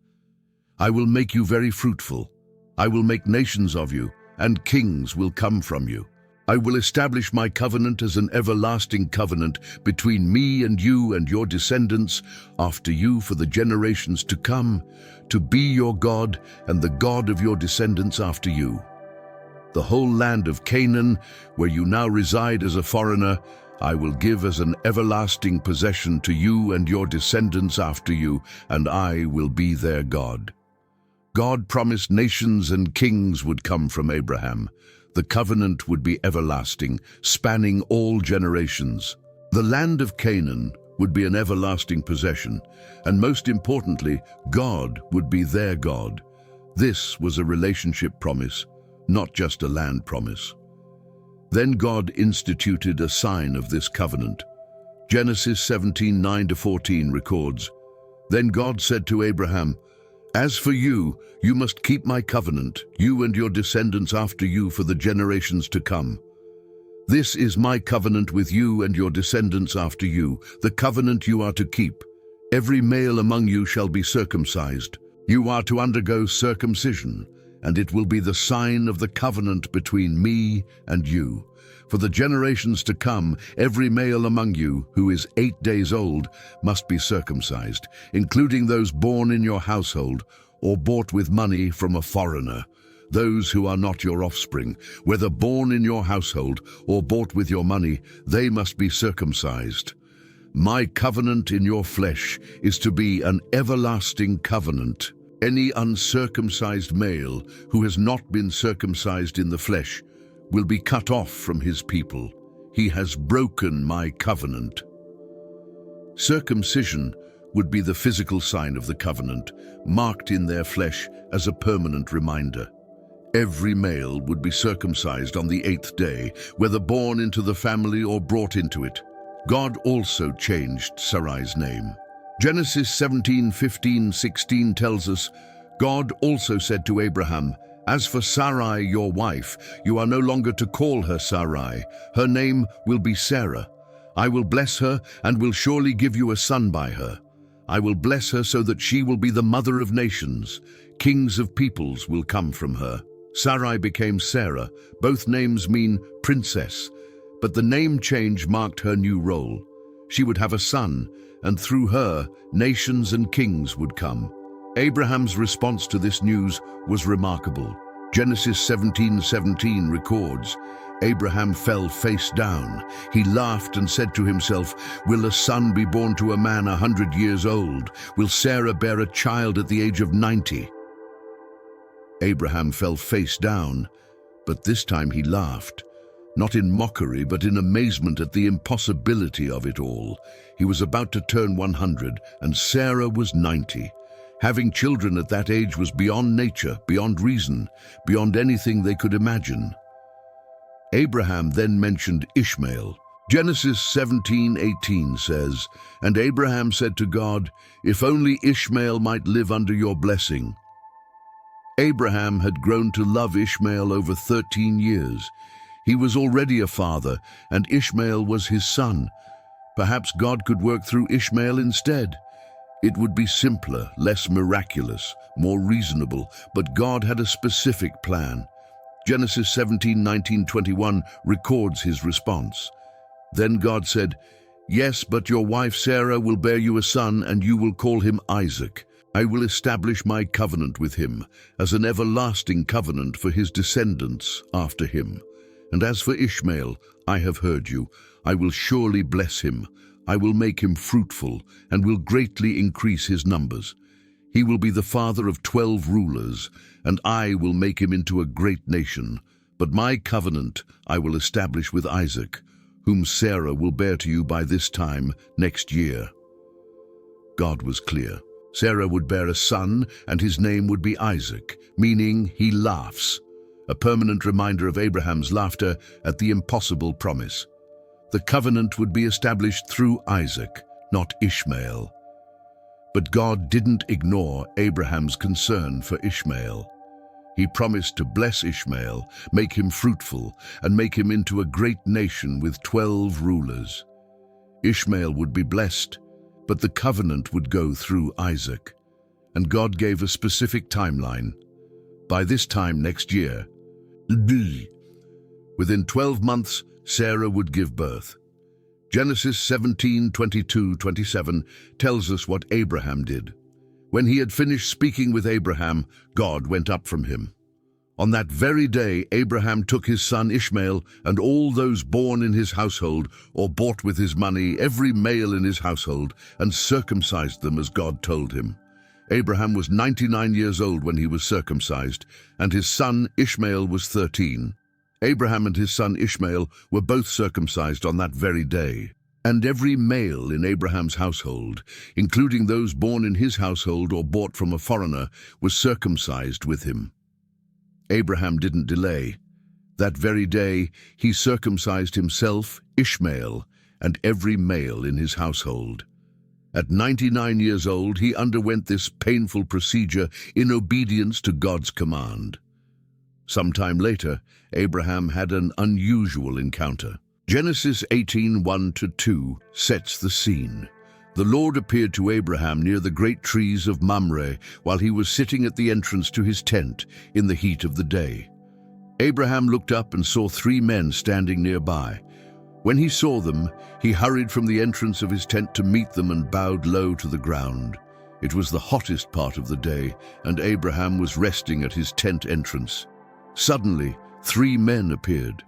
"I will make you very fruitful. I will make nations of you, and kings will come from you. I will establish my covenant as an everlasting covenant between me and you and your descendants after you for the generations to come, to be your God and the God of your descendants after you. The whole land of Canaan, where you now reside as a foreigner, I will give as an everlasting possession to you and your descendants after you, and I will be their God. God promised nations and kings would come from Abraham. The covenant would be everlasting, spanning all generations. The land of Canaan would be an everlasting possession, and most importantly, God would be their God. This was a relationship promise, not just a land promise. Then God instituted a sign of this covenant. Genesis 17:9-14 records, "Then God said to Abraham, 'As for you, you must keep my covenant, you and your descendants after you for the generations to come. This is my covenant with you and your descendants after you, the covenant you are to keep. Every male among you shall be circumcised. You are to undergo circumcision, and it will be the sign of the covenant between me and you. For the generations to come, every male among you who is 8 days old must be circumcised, including those born in your household or bought with money from a foreigner. Those who are not your offspring, whether born in your household or bought with your money, they must be circumcised. My covenant in your flesh is to be an everlasting covenant. Any uncircumcised male who has not been circumcised in the flesh will be cut off from his people. He has broken my covenant." Circumcision would be the physical sign of the covenant, marked in their flesh as a permanent reminder. Every male would be circumcised on the 8th day, whether born into the family or brought into it. God also changed Sarai's name. Genesis 17:15-16 tells us, God also said to Abraham, "As for Sarai, your wife, you are no longer to call her Sarai. Her name will be Sarah. I will bless her and will surely give you a son by her. I will bless her so that she will be the mother of nations. Kings of peoples will come from her." Sarai became Sarah. Both names mean princess, but the name change marked her new role. She would have a son, and through her, nations and kings would come. Abraham's response to this news was remarkable. Genesis 17:17 records, Abraham fell face down. He laughed and said to himself, "Will a son be born to a man 100 years old? Will Sarah bear a child at the age of 90? Abraham fell face down, but this time he laughed. Not in mockery, but in amazement at the impossibility of it all. He was about to turn 100, and Sarah was 90. Having children at that age was beyond nature, beyond reason, beyond anything they could imagine. Abraham then mentioned Ishmael. Genesis 17:18 says, "And Abraham said to God, 'If only Ishmael might live under your blessing.'" Abraham had grown to love Ishmael over 13 years. He was already a father, and Ishmael was his son. Perhaps God could work through Ishmael instead. It would be simpler, less miraculous, more reasonable, but God had a specific plan. Genesis 17:19-21 records his response. Then God said, "Yes, but your wife Sarah will bear you a son, and you will call him Isaac. I will establish my covenant with him as an everlasting covenant for his descendants after him. And as for Ishmael, I have heard you. I will surely bless him. I will make him fruitful and will greatly increase his numbers. He will be the father of 12 rulers, and I will make him into a great nation. But my covenant I will establish with Isaac, whom Sarah will bear to you by this time next year." God was clear. Sarah would bear a son, and his name would be Isaac, meaning he laughs, a permanent reminder of Abraham's laughter at the impossible promise. The covenant would be established through Isaac, not Ishmael. But God didn't ignore Abraham's concern for Ishmael. He promised to bless Ishmael, make him fruitful, and make him into a great nation with 12 rulers. Ishmael would be blessed, but the covenant would go through Isaac. And God gave a specific timeline. By this time next year, Within 12 months, Sarah would give birth. Genesis 17:22-27 tells us what Abraham did. When he had finished speaking with Abraham, God went up from him. On that very day, Abraham took his son Ishmael and all those born in his household or bought with his money, every male in his household, and circumcised them as God told him. Abraham was 99 years old when he was circumcised, and his son Ishmael was 13. Abraham and his son Ishmael were both circumcised on that very day. And every male in Abraham's household, including those born in his household or bought from a foreigner, was circumcised with him. Abraham didn't delay. That very day he circumcised himself, Ishmael, and every male in his household. At 99 years old, he underwent this painful procedure in obedience to God's command. Sometime later, Abraham had an unusual encounter. Genesis 18:1-2 sets the scene. The Lord appeared to Abraham near the great trees of Mamre while he was sitting at the entrance to his tent in the heat of the day. Abraham looked up and saw 3 men standing nearby. When he saw them, he hurried from the entrance of his tent to meet them and bowed low to the ground. It was the hottest part of the day, and Abraham was resting at his tent entrance. Suddenly, 3 men appeared.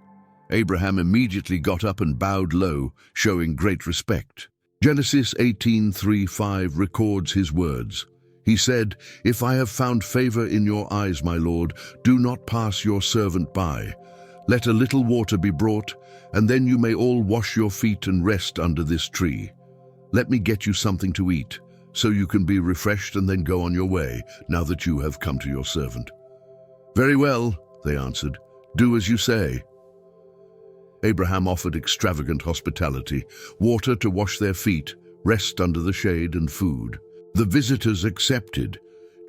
Abraham immediately got up and bowed low, showing great respect. Genesis 18:3-5 records his words. He said, "If I have found favor in your eyes, my Lord, do not pass your servant by. Let a little water be brought, and then you may all wash your feet and rest under this tree. Let me get you something to eat, so you can be refreshed and then go on your way, now that you have come to your servant." "Very well," they answered. "Do as you say." Abraham offered extravagant hospitality, water to wash their feet, rest under the shade, and food. The visitors accepted.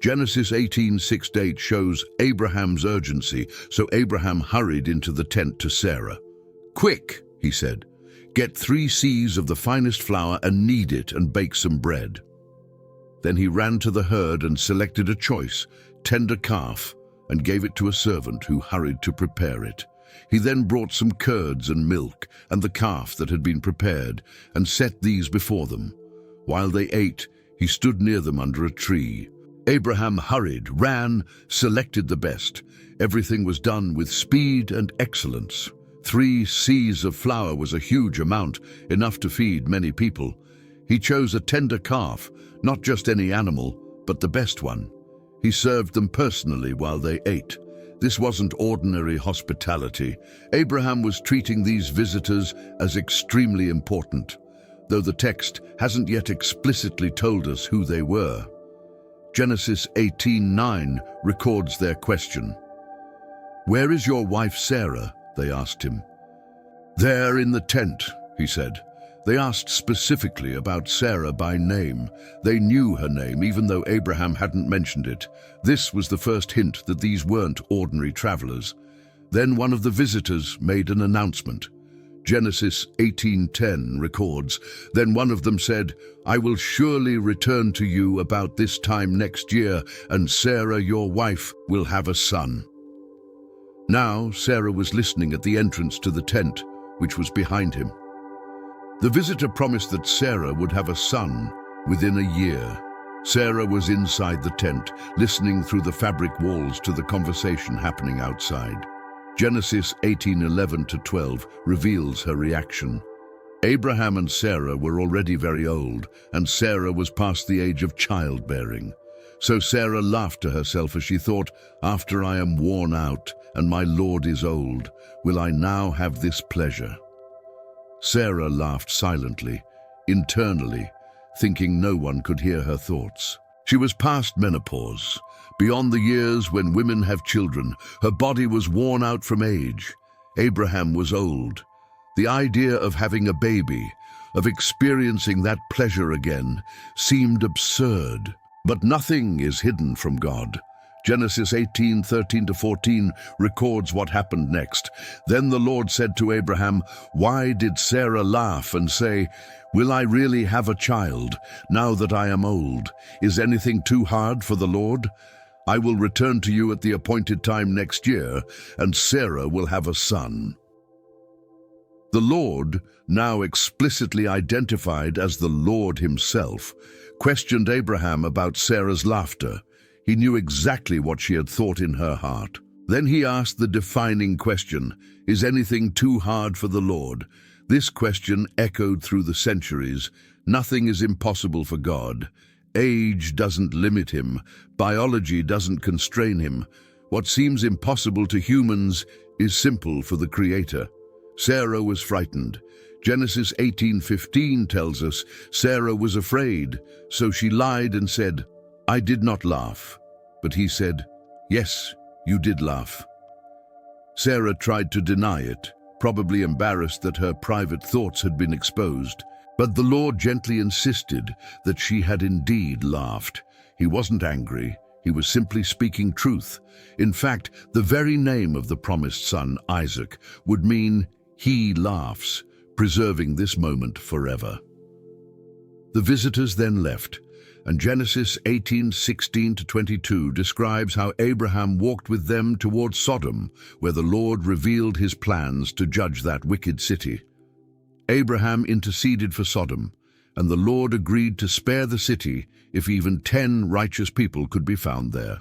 Genesis 18:6-8 shows Abraham's urgency, so Abraham hurried into the tent to Sarah. "Quick," he said, "get 3 seahs of the finest flour and knead it and bake some bread." Then he ran to the herd and selected a choice, tender calf, and gave it to a servant who hurried to prepare it. He then brought some curds and milk and the calf that had been prepared and set these before them. While they ate, he stood near them under a tree. Abraham hurried, ran, selected the best. Everything was done with speed and excellence. 3 seahs of flour was a huge amount, enough to feed many people. He chose a tender calf, not just any animal, but the best one. He served them personally while they ate. This wasn't ordinary hospitality. Abraham was treating these visitors as extremely important, though the text hasn't yet explicitly told us who they were. Genesis 18:9 records their question. "Where is your wife Sarah?" they asked him. "There in the tent," he said. They asked specifically about Sarah by name. They knew her name, even though Abraham hadn't mentioned it. This was the first hint that these weren't ordinary travelers. Then one of the visitors made an announcement. Genesis 18:10 records, "Then one of them said, 'I will surely return to you about this time next year, and Sarah, your wife, will have a son.'" Now Sarah was listening at the entrance to the tent, which was behind him. The visitor promised that Sarah would have a son within a year. Sarah was inside the tent, listening through the fabric walls to the conversation happening outside. Genesis 18:11-12 reveals her reaction. Abraham and Sarah were already very old, and Sarah was past the age of childbearing. So Sarah laughed to herself as she thought, "After I am worn out and my Lord is old, will I now have this pleasure?" Sarah laughed silently, internally, thinking no one could hear her thoughts. She was past menopause, beyond the years when women have children. Her body was worn out from age. Abraham was old. The idea of having a baby, of experiencing that pleasure again, seemed absurd. But nothing is hidden from God. Genesis 18:13-14 records what happened next. Then the Lord said to Abraham, "Why did Sarah laugh and say, 'Will I really have a child, now that I am old? Is anything too hard for the Lord? I will return to you at the appointed time next year, and Sarah will have a son.'" The Lord, now explicitly identified as the Lord himself, questioned Abraham about Sarah's laughter. He knew exactly what she had thought in her heart. Then he asked the defining question, "Is anything too hard for the Lord?" This question echoed through the centuries. Nothing is impossible for God. Age doesn't limit him. Biology doesn't constrain him. What seems impossible to humans is simple for the Creator. Sarah was frightened. Genesis 18:15 tells us Sarah was afraid, so she lied and said, "I did not laugh." But he said, "Yes, you did laugh." Sarah tried to deny it, probably embarrassed that her private thoughts had been exposed. But the Lord gently insisted that she had indeed laughed. He wasn't angry. He was simply speaking truth. In fact, the very name of the promised son, Isaac, would mean "he laughs," preserving this moment forever. The visitors then left, and Genesis 18:16-22 describes how Abraham walked with them towards Sodom, where the Lord revealed his plans to judge that wicked city. Abraham interceded for Sodom, and the Lord agreed to spare the city if even 10 righteous people could be found there.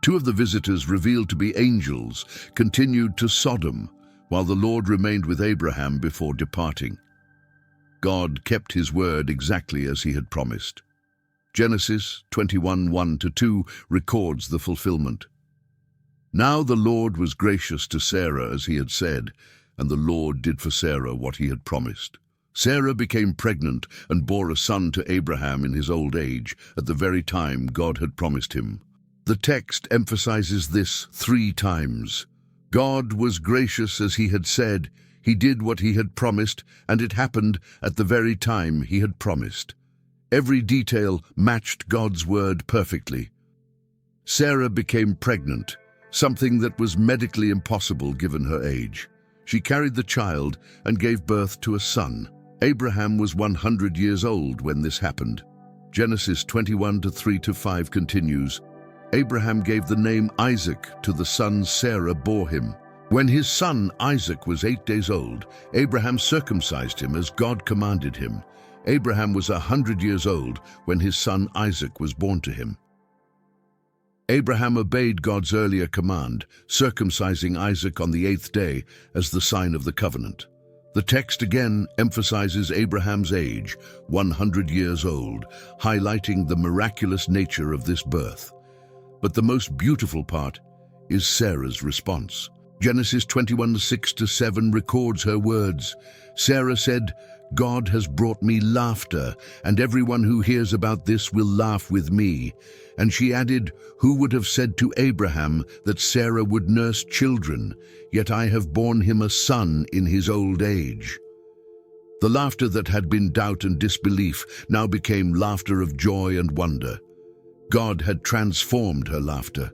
2 of the visitors, revealed to be angels, continued to Sodom, while the Lord remained with Abraham before departing. God kept his word exactly as he had promised. Genesis 21:1-2 records the fulfillment. Now the Lord was gracious to Sarah as he had said, and the Lord did for Sarah what he had promised. Sarah became pregnant and bore a son to Abraham in his old age, at the very time God had promised him. The text emphasizes this 3 times. God was gracious as he had said, he did what he had promised, and it happened at the very time he had promised. Every detail matched God's word perfectly. Sarah became pregnant, something that was medically impossible given her age. She carried the child and gave birth to a son. Abraham was 100 years old when this happened. Genesis 21:3-5 continues, Abraham gave the name Isaac to the son Sarah bore him. When his son Isaac was 8 days old, Abraham circumcised him as God commanded him. Abraham was 100 years old when his son Isaac was born to him. Abraham obeyed God's earlier command, circumcising Isaac on the 8th day as the sign of the covenant. The text again emphasizes Abraham's age, 100 years old, highlighting the miraculous nature of this birth. But the most beautiful part is Sarah's response. Genesis 21:6-7 records her words. Sarah said, God has brought me laughter, and everyone who hears about this will laugh with me. And she added, who would have said to Abraham that Sarah would nurse children, yet I have borne him a son in his old age. The laughter that had been doubt and disbelief now became laughter of joy and wonder. God had transformed her laughter.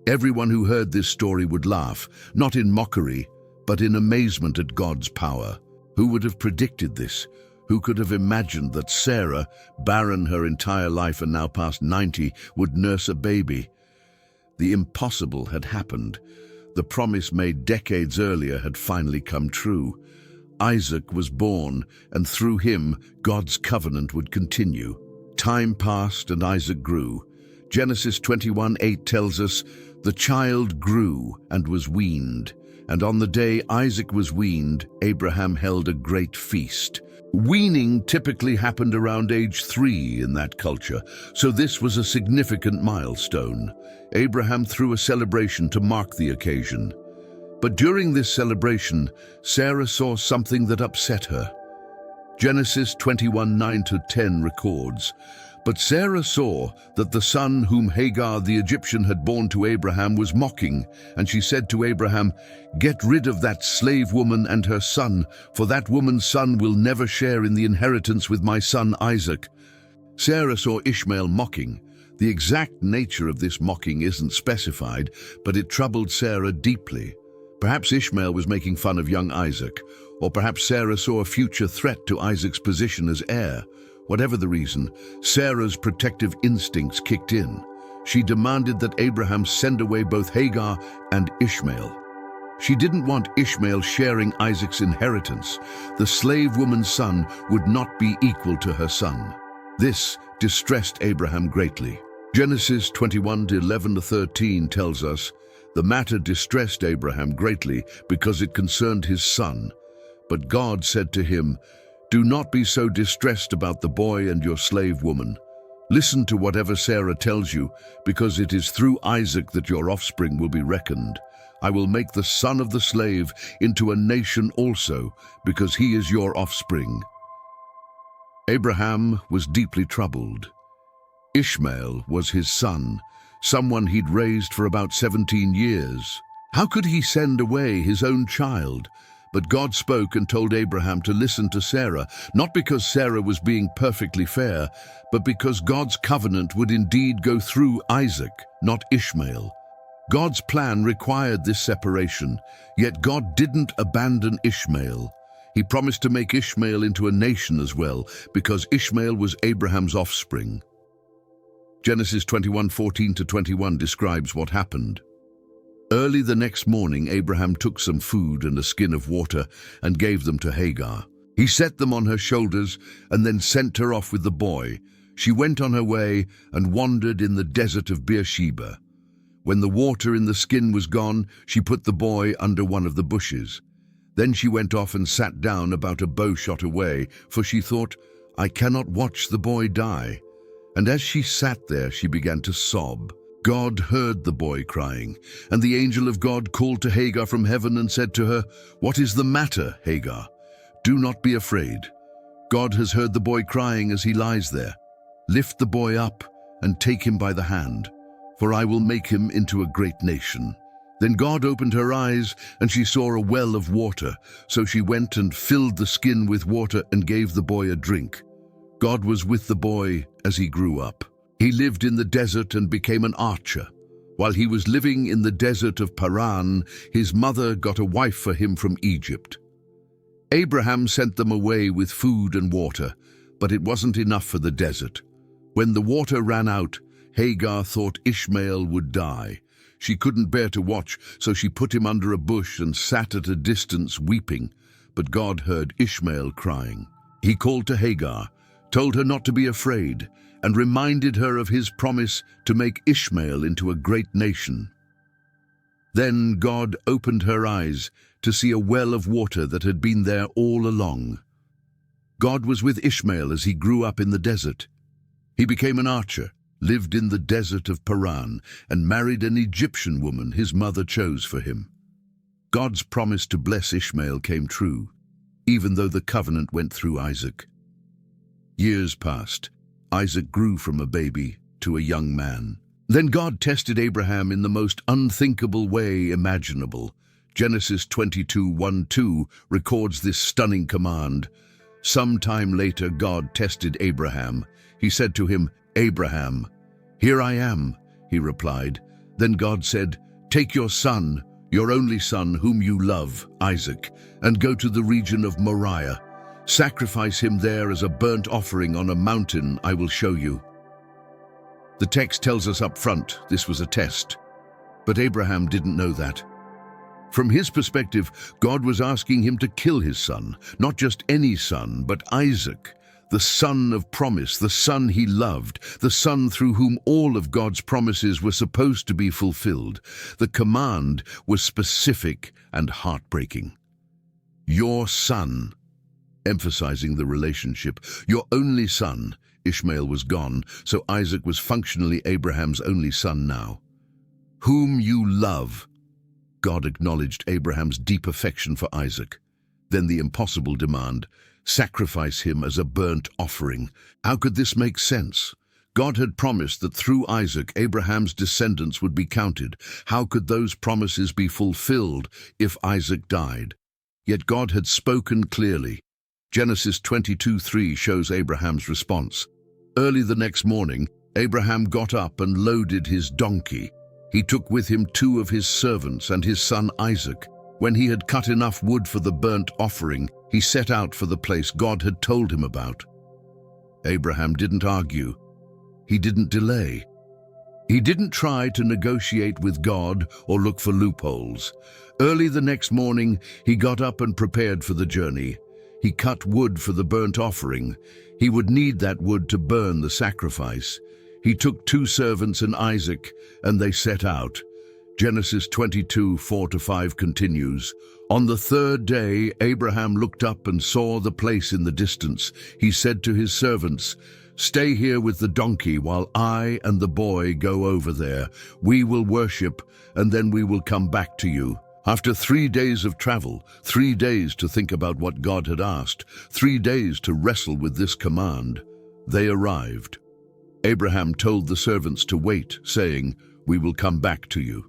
Everyone who heard this story would laugh, not in mockery, but in amazement at God's power. Who would have predicted this? Who could have imagined that Sarah, barren her entire life and now past 90, would nurse a baby? The impossible had happened. The promise made decades earlier had finally come true. Isaac was born, and through him, God's covenant would continue. Time passed and Isaac grew. Genesis 21:8 tells us, the child grew and was weaned. And on the day Isaac was weaned, Abraham held a great feast. Weaning typically happened around age 3 in that culture, so this was a significant milestone. Abraham threw a celebration to mark the occasion. But during this celebration, Sarah saw something that upset her. Genesis 21:9-10 records, but Sarah saw that the son whom Hagar the Egyptian had borne to Abraham was mocking, and she said to Abraham, get rid of that slave woman and her son, for that woman's son will never share in the inheritance with my son Isaac. Sarah saw Ishmael mocking. The exact nature of this mocking isn't specified, but it troubled Sarah deeply. Perhaps Ishmael was making fun of young Isaac, or perhaps Sarah saw a future threat to Isaac's position as heir. Whatever the reason, Sarah's protective instincts kicked in. She demanded that Abraham send away both Hagar and Ishmael. She didn't want Ishmael sharing Isaac's inheritance. The slave woman's son would not be equal to her son. This distressed Abraham greatly. Genesis 21:11-13 tells us, "The matter distressed Abraham greatly because it concerned his son. But God said to him, 'Do not be so distressed about the boy and your slave woman. Listen to whatever Sarah tells you, because it is through Isaac that your offspring will be reckoned. I will make the son of the slave into a nation also, because he is your offspring.'" Abraham was deeply troubled. Ishmael was his son, someone he'd raised for about 17 years. How could he send away his own child? But God spoke and told Abraham to listen to Sarah, not because Sarah was being perfectly fair, but because God's covenant would indeed go through Isaac, not Ishmael. God's plan required this separation, yet God didn't abandon Ishmael. He promised to make Ishmael into a nation as well, because Ishmael was Abraham's offspring. Genesis 21:14-21 describes what happened. Early the next morning, Abraham took some food and a skin of water and gave them to Hagar. He set them on her shoulders and then sent her off with the boy. She went on her way and wandered in the desert of Beersheba. When the water in the skin was gone, she put the boy under one of the bushes. Then she went off and sat down about a bow shot away, for she thought, "I cannot watch the boy die." And as she sat there, she began to sob. God heard the boy crying, and the angel of God called to Hagar from heaven and said to her, "What is the matter, Hagar? Do not be afraid. God has heard the boy crying as he lies there. Lift the boy up and take him by the hand, for I will make him into a great nation." Then God opened her eyes, and she saw a well of water. So she went and filled the skin with water and gave the boy a drink. God was with the boy as he grew up. He lived in the desert and became an archer. While he was living in the desert of Paran, his mother got a wife for him from Egypt. Abraham sent them away with food and water, but it wasn't enough for the desert. When the water ran out, Hagar thought Ishmael would die. She couldn't bear to watch, so she put him under a bush and sat at a distance weeping. But God heard Ishmael crying. He called to Hagar, told her not to be afraid, and reminded her of his promise to make Ishmael into a great nation. Then God opened her eyes to see a well of water that had been there all along. God was with Ishmael as he grew up in the desert. He became an archer, lived in the desert of Paran, and married an Egyptian woman his mother chose for him. God's promise to bless Ishmael came true, even though the covenant went through Isaac. Years passed. Isaac grew from a baby to a young man. Then God tested Abraham in the most unthinkable way imaginable. Genesis 22:1-2 records this stunning command. Sometime later, God tested Abraham. He said to him, "Abraham." "Here I am," he replied. Then God said, "Take your son, your only son whom you love, Isaac, and go to the region of Moriah. Sacrifice him there as a burnt offering on a mountain I will show you." The text tells us up front this was a test, but Abraham didn't know that. From his perspective, God was asking him to kill his son, not just any son, but Isaac, the son of promise, the son he loved, the son through whom all of God's promises were supposed to be fulfilled. The command was specific and heartbreaking. Your son, emphasizing the relationship. Your only son. Ishmael was gone, so Isaac was functionally Abraham's only son now. Whom you love. God acknowledged Abraham's deep affection for Isaac. Then the impossible demand, sacrifice him as a burnt offering. How could this make sense? God had promised that through Isaac, Abraham's descendants would be counted. How could those promises be fulfilled if Isaac died? Yet God had spoken clearly. Genesis 22:3 shows Abraham's response. Early the next morning, Abraham got up and loaded his donkey. He took with him 2 of his servants and his son Isaac. When he had cut enough wood for the burnt offering, he set out for the place God had told him about. Abraham didn't argue. He didn't delay. He didn't try to negotiate with God or look for loopholes. Early the next morning, he got up and prepared for the journey. He cut wood for the burnt offering. He would need that wood to burn the sacrifice. He took 2 servants and Isaac, and they set out. Genesis 22:4-5 continues. On the 3rd day, Abraham looked up and saw the place in the distance. He said to his servants, "Stay here with the donkey while I and the boy go over there. We will worship, and then we will come back to you." After 3 days of travel, 3 days to think about what God had asked, 3 days to wrestle with this command, they arrived. Abraham told the servants to wait, saying, "We will come back to you."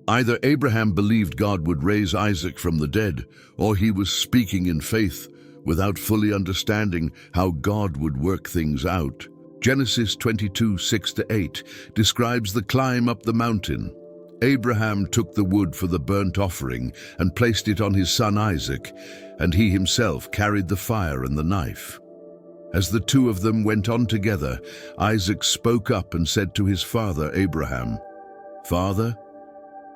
Either Abraham believed God would raise Isaac from the dead, or he was speaking in faith without fully understanding how God would work things out. Genesis 22:6-8 describes the climb up the mountain. Abraham took the wood for the burnt offering and placed it on his son Isaac, and he himself carried the fire and the knife. As the 2 of them went on together, Isaac spoke up and said to his father Abraham, "Father?"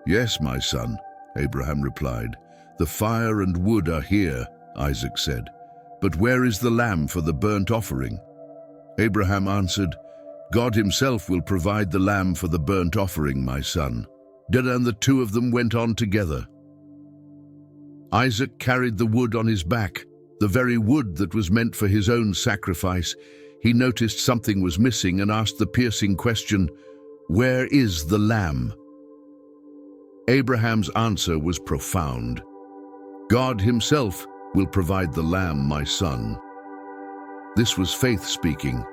"Yes, my son," Abraham replied. "The fire and wood are here," Isaac said. "But where is the lamb for the burnt offering?" Abraham answered, "God himself will provide the lamb for the burnt offering, my son." And the 2 of them went on together. Isaac carried the wood on his back, the very wood that was meant for his own sacrifice. He noticed something was missing and asked the piercing question, "Where is the lamb?" Abraham's answer was profound. "God himself will provide the lamb, my son." This was faith speaking.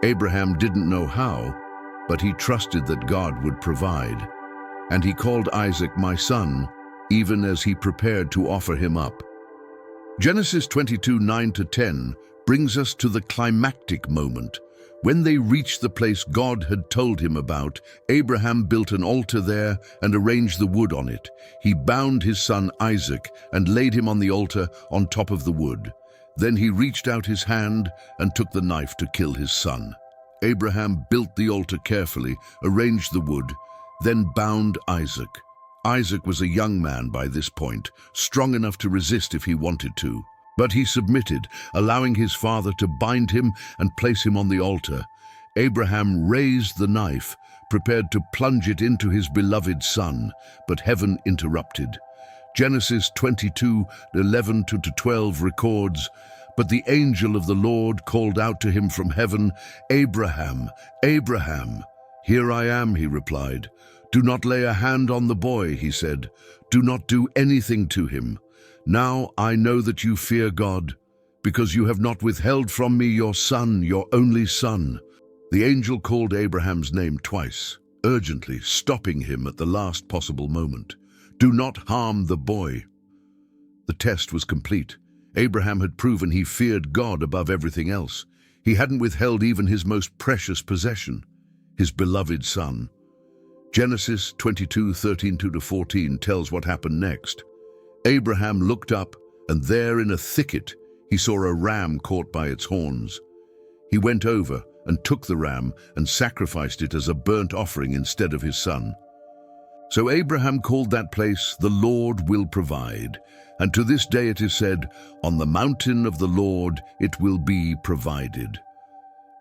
Abraham didn't know how, but he trusted that God would provide. And he called Isaac my son, even as he prepared to offer him up. Genesis 22:9-10 brings us to the climactic moment. When they reached the place God had told him about, Abraham built an altar there and arranged the wood on it. He bound his son Isaac and laid him on the altar on top of the wood. Then he reached out his hand and took the knife to kill his son. Abraham built the altar carefully, arranged the wood, then bound Isaac. Isaac was a young man by this point, strong enough to resist if he wanted to. But he submitted, allowing his father to bind him and place him on the altar. Abraham raised the knife, prepared to plunge it into his beloved son, but heaven interrupted. Genesis 22:11-12 records, "But the angel of the Lord called out to him from heaven, 'Abraham, Abraham.' 'Here I am,' he replied. 'Do not lay a hand on the boy,' he said. 'Do not do anything to him. Now I know that you fear God, because you have not withheld from me your son, your only son.' The angel called Abraham's name twice, urgently, stopping him at the last possible moment. 'Do not harm the boy.' The test was complete. Abraham had proven he feared God above everything else. He hadn't withheld even his most precious possession, his beloved son. Genesis 22:13-14 tells what happened next. Abraham looked up, and there in a thicket he saw a ram caught by its horns. He went over and took the ram and sacrificed it as a burnt offering instead of his son. So Abraham called that place, "The Lord will provide." And to this day it is said, "On the mountain of the Lord it will be provided."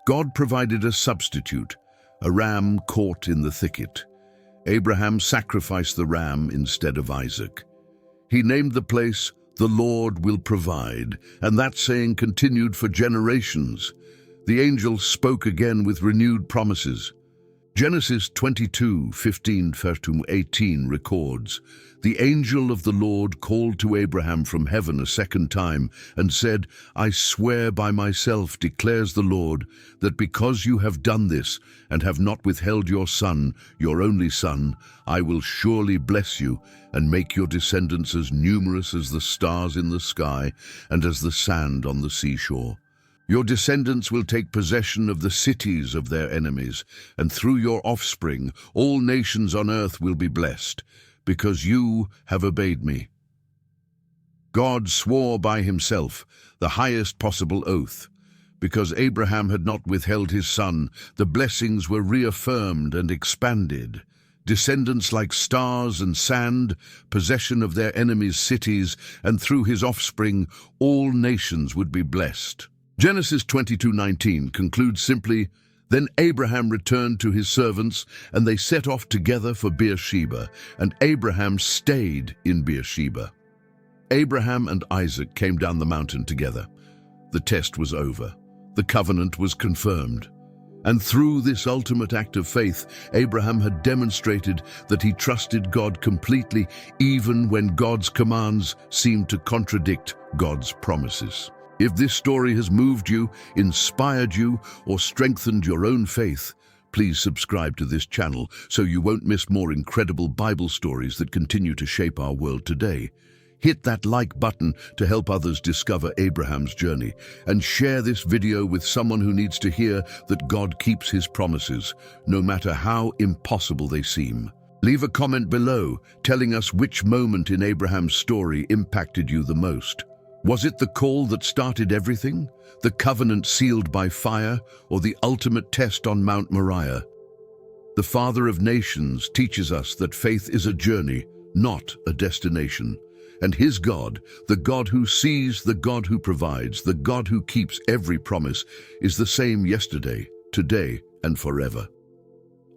God provided a substitute, a ram caught in the thicket. Abraham sacrificed the ram instead of Isaac. He named the place, "The Lord will provide," and that saying continued for generations. The angel spoke again with renewed promises. Genesis 22:15-18 records, "The angel of the Lord called to Abraham from heaven a second time and said, 'I swear by myself, declares the Lord, that because you have done this and have not withheld your son, your only son, I will surely bless you and make your descendants as numerous as the stars in the sky and as the sand on the seashore. Your descendants will take possession of the cities of their enemies, and through your offspring all nations on earth will be blessed, because you have obeyed me.'" God swore by himself the highest possible oath. Because Abraham had not withheld his son, the blessings were reaffirmed and expanded. Descendants like stars and sand, possession of their enemies' cities, and through his offspring, all nations would be blessed. Genesis 22:19 concludes simply, "Then Abraham returned to his servants, and they set off together for Beersheba, and Abraham stayed in Beersheba." Abraham and Isaac came down the mountain together. The test was over. The covenant was confirmed. And through this ultimate act of faith, Abraham had demonstrated that he trusted God completely, even when God's commands seemed to contradict God's promises. If this story has moved you, inspired you, or strengthened your own faith, please subscribe to this channel so you won't miss more incredible Bible stories that continue to shape our world today. Hit that like button to help others discover Abraham's journey, and share this video with someone who needs to hear that God keeps his promises, no matter how impossible they seem. Leave a comment below telling us which moment in Abraham's story impacted you the most. Was it the call that started everything, the covenant sealed by fire, or the ultimate test on Mount Moriah? The Father of Nations teaches us that faith is a journey, not a destination. And his God, the God who sees, the God who provides, the God who keeps every promise, is the same yesterday, today, and forever.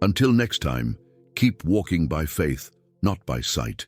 Until next time, keep walking by faith, not by sight.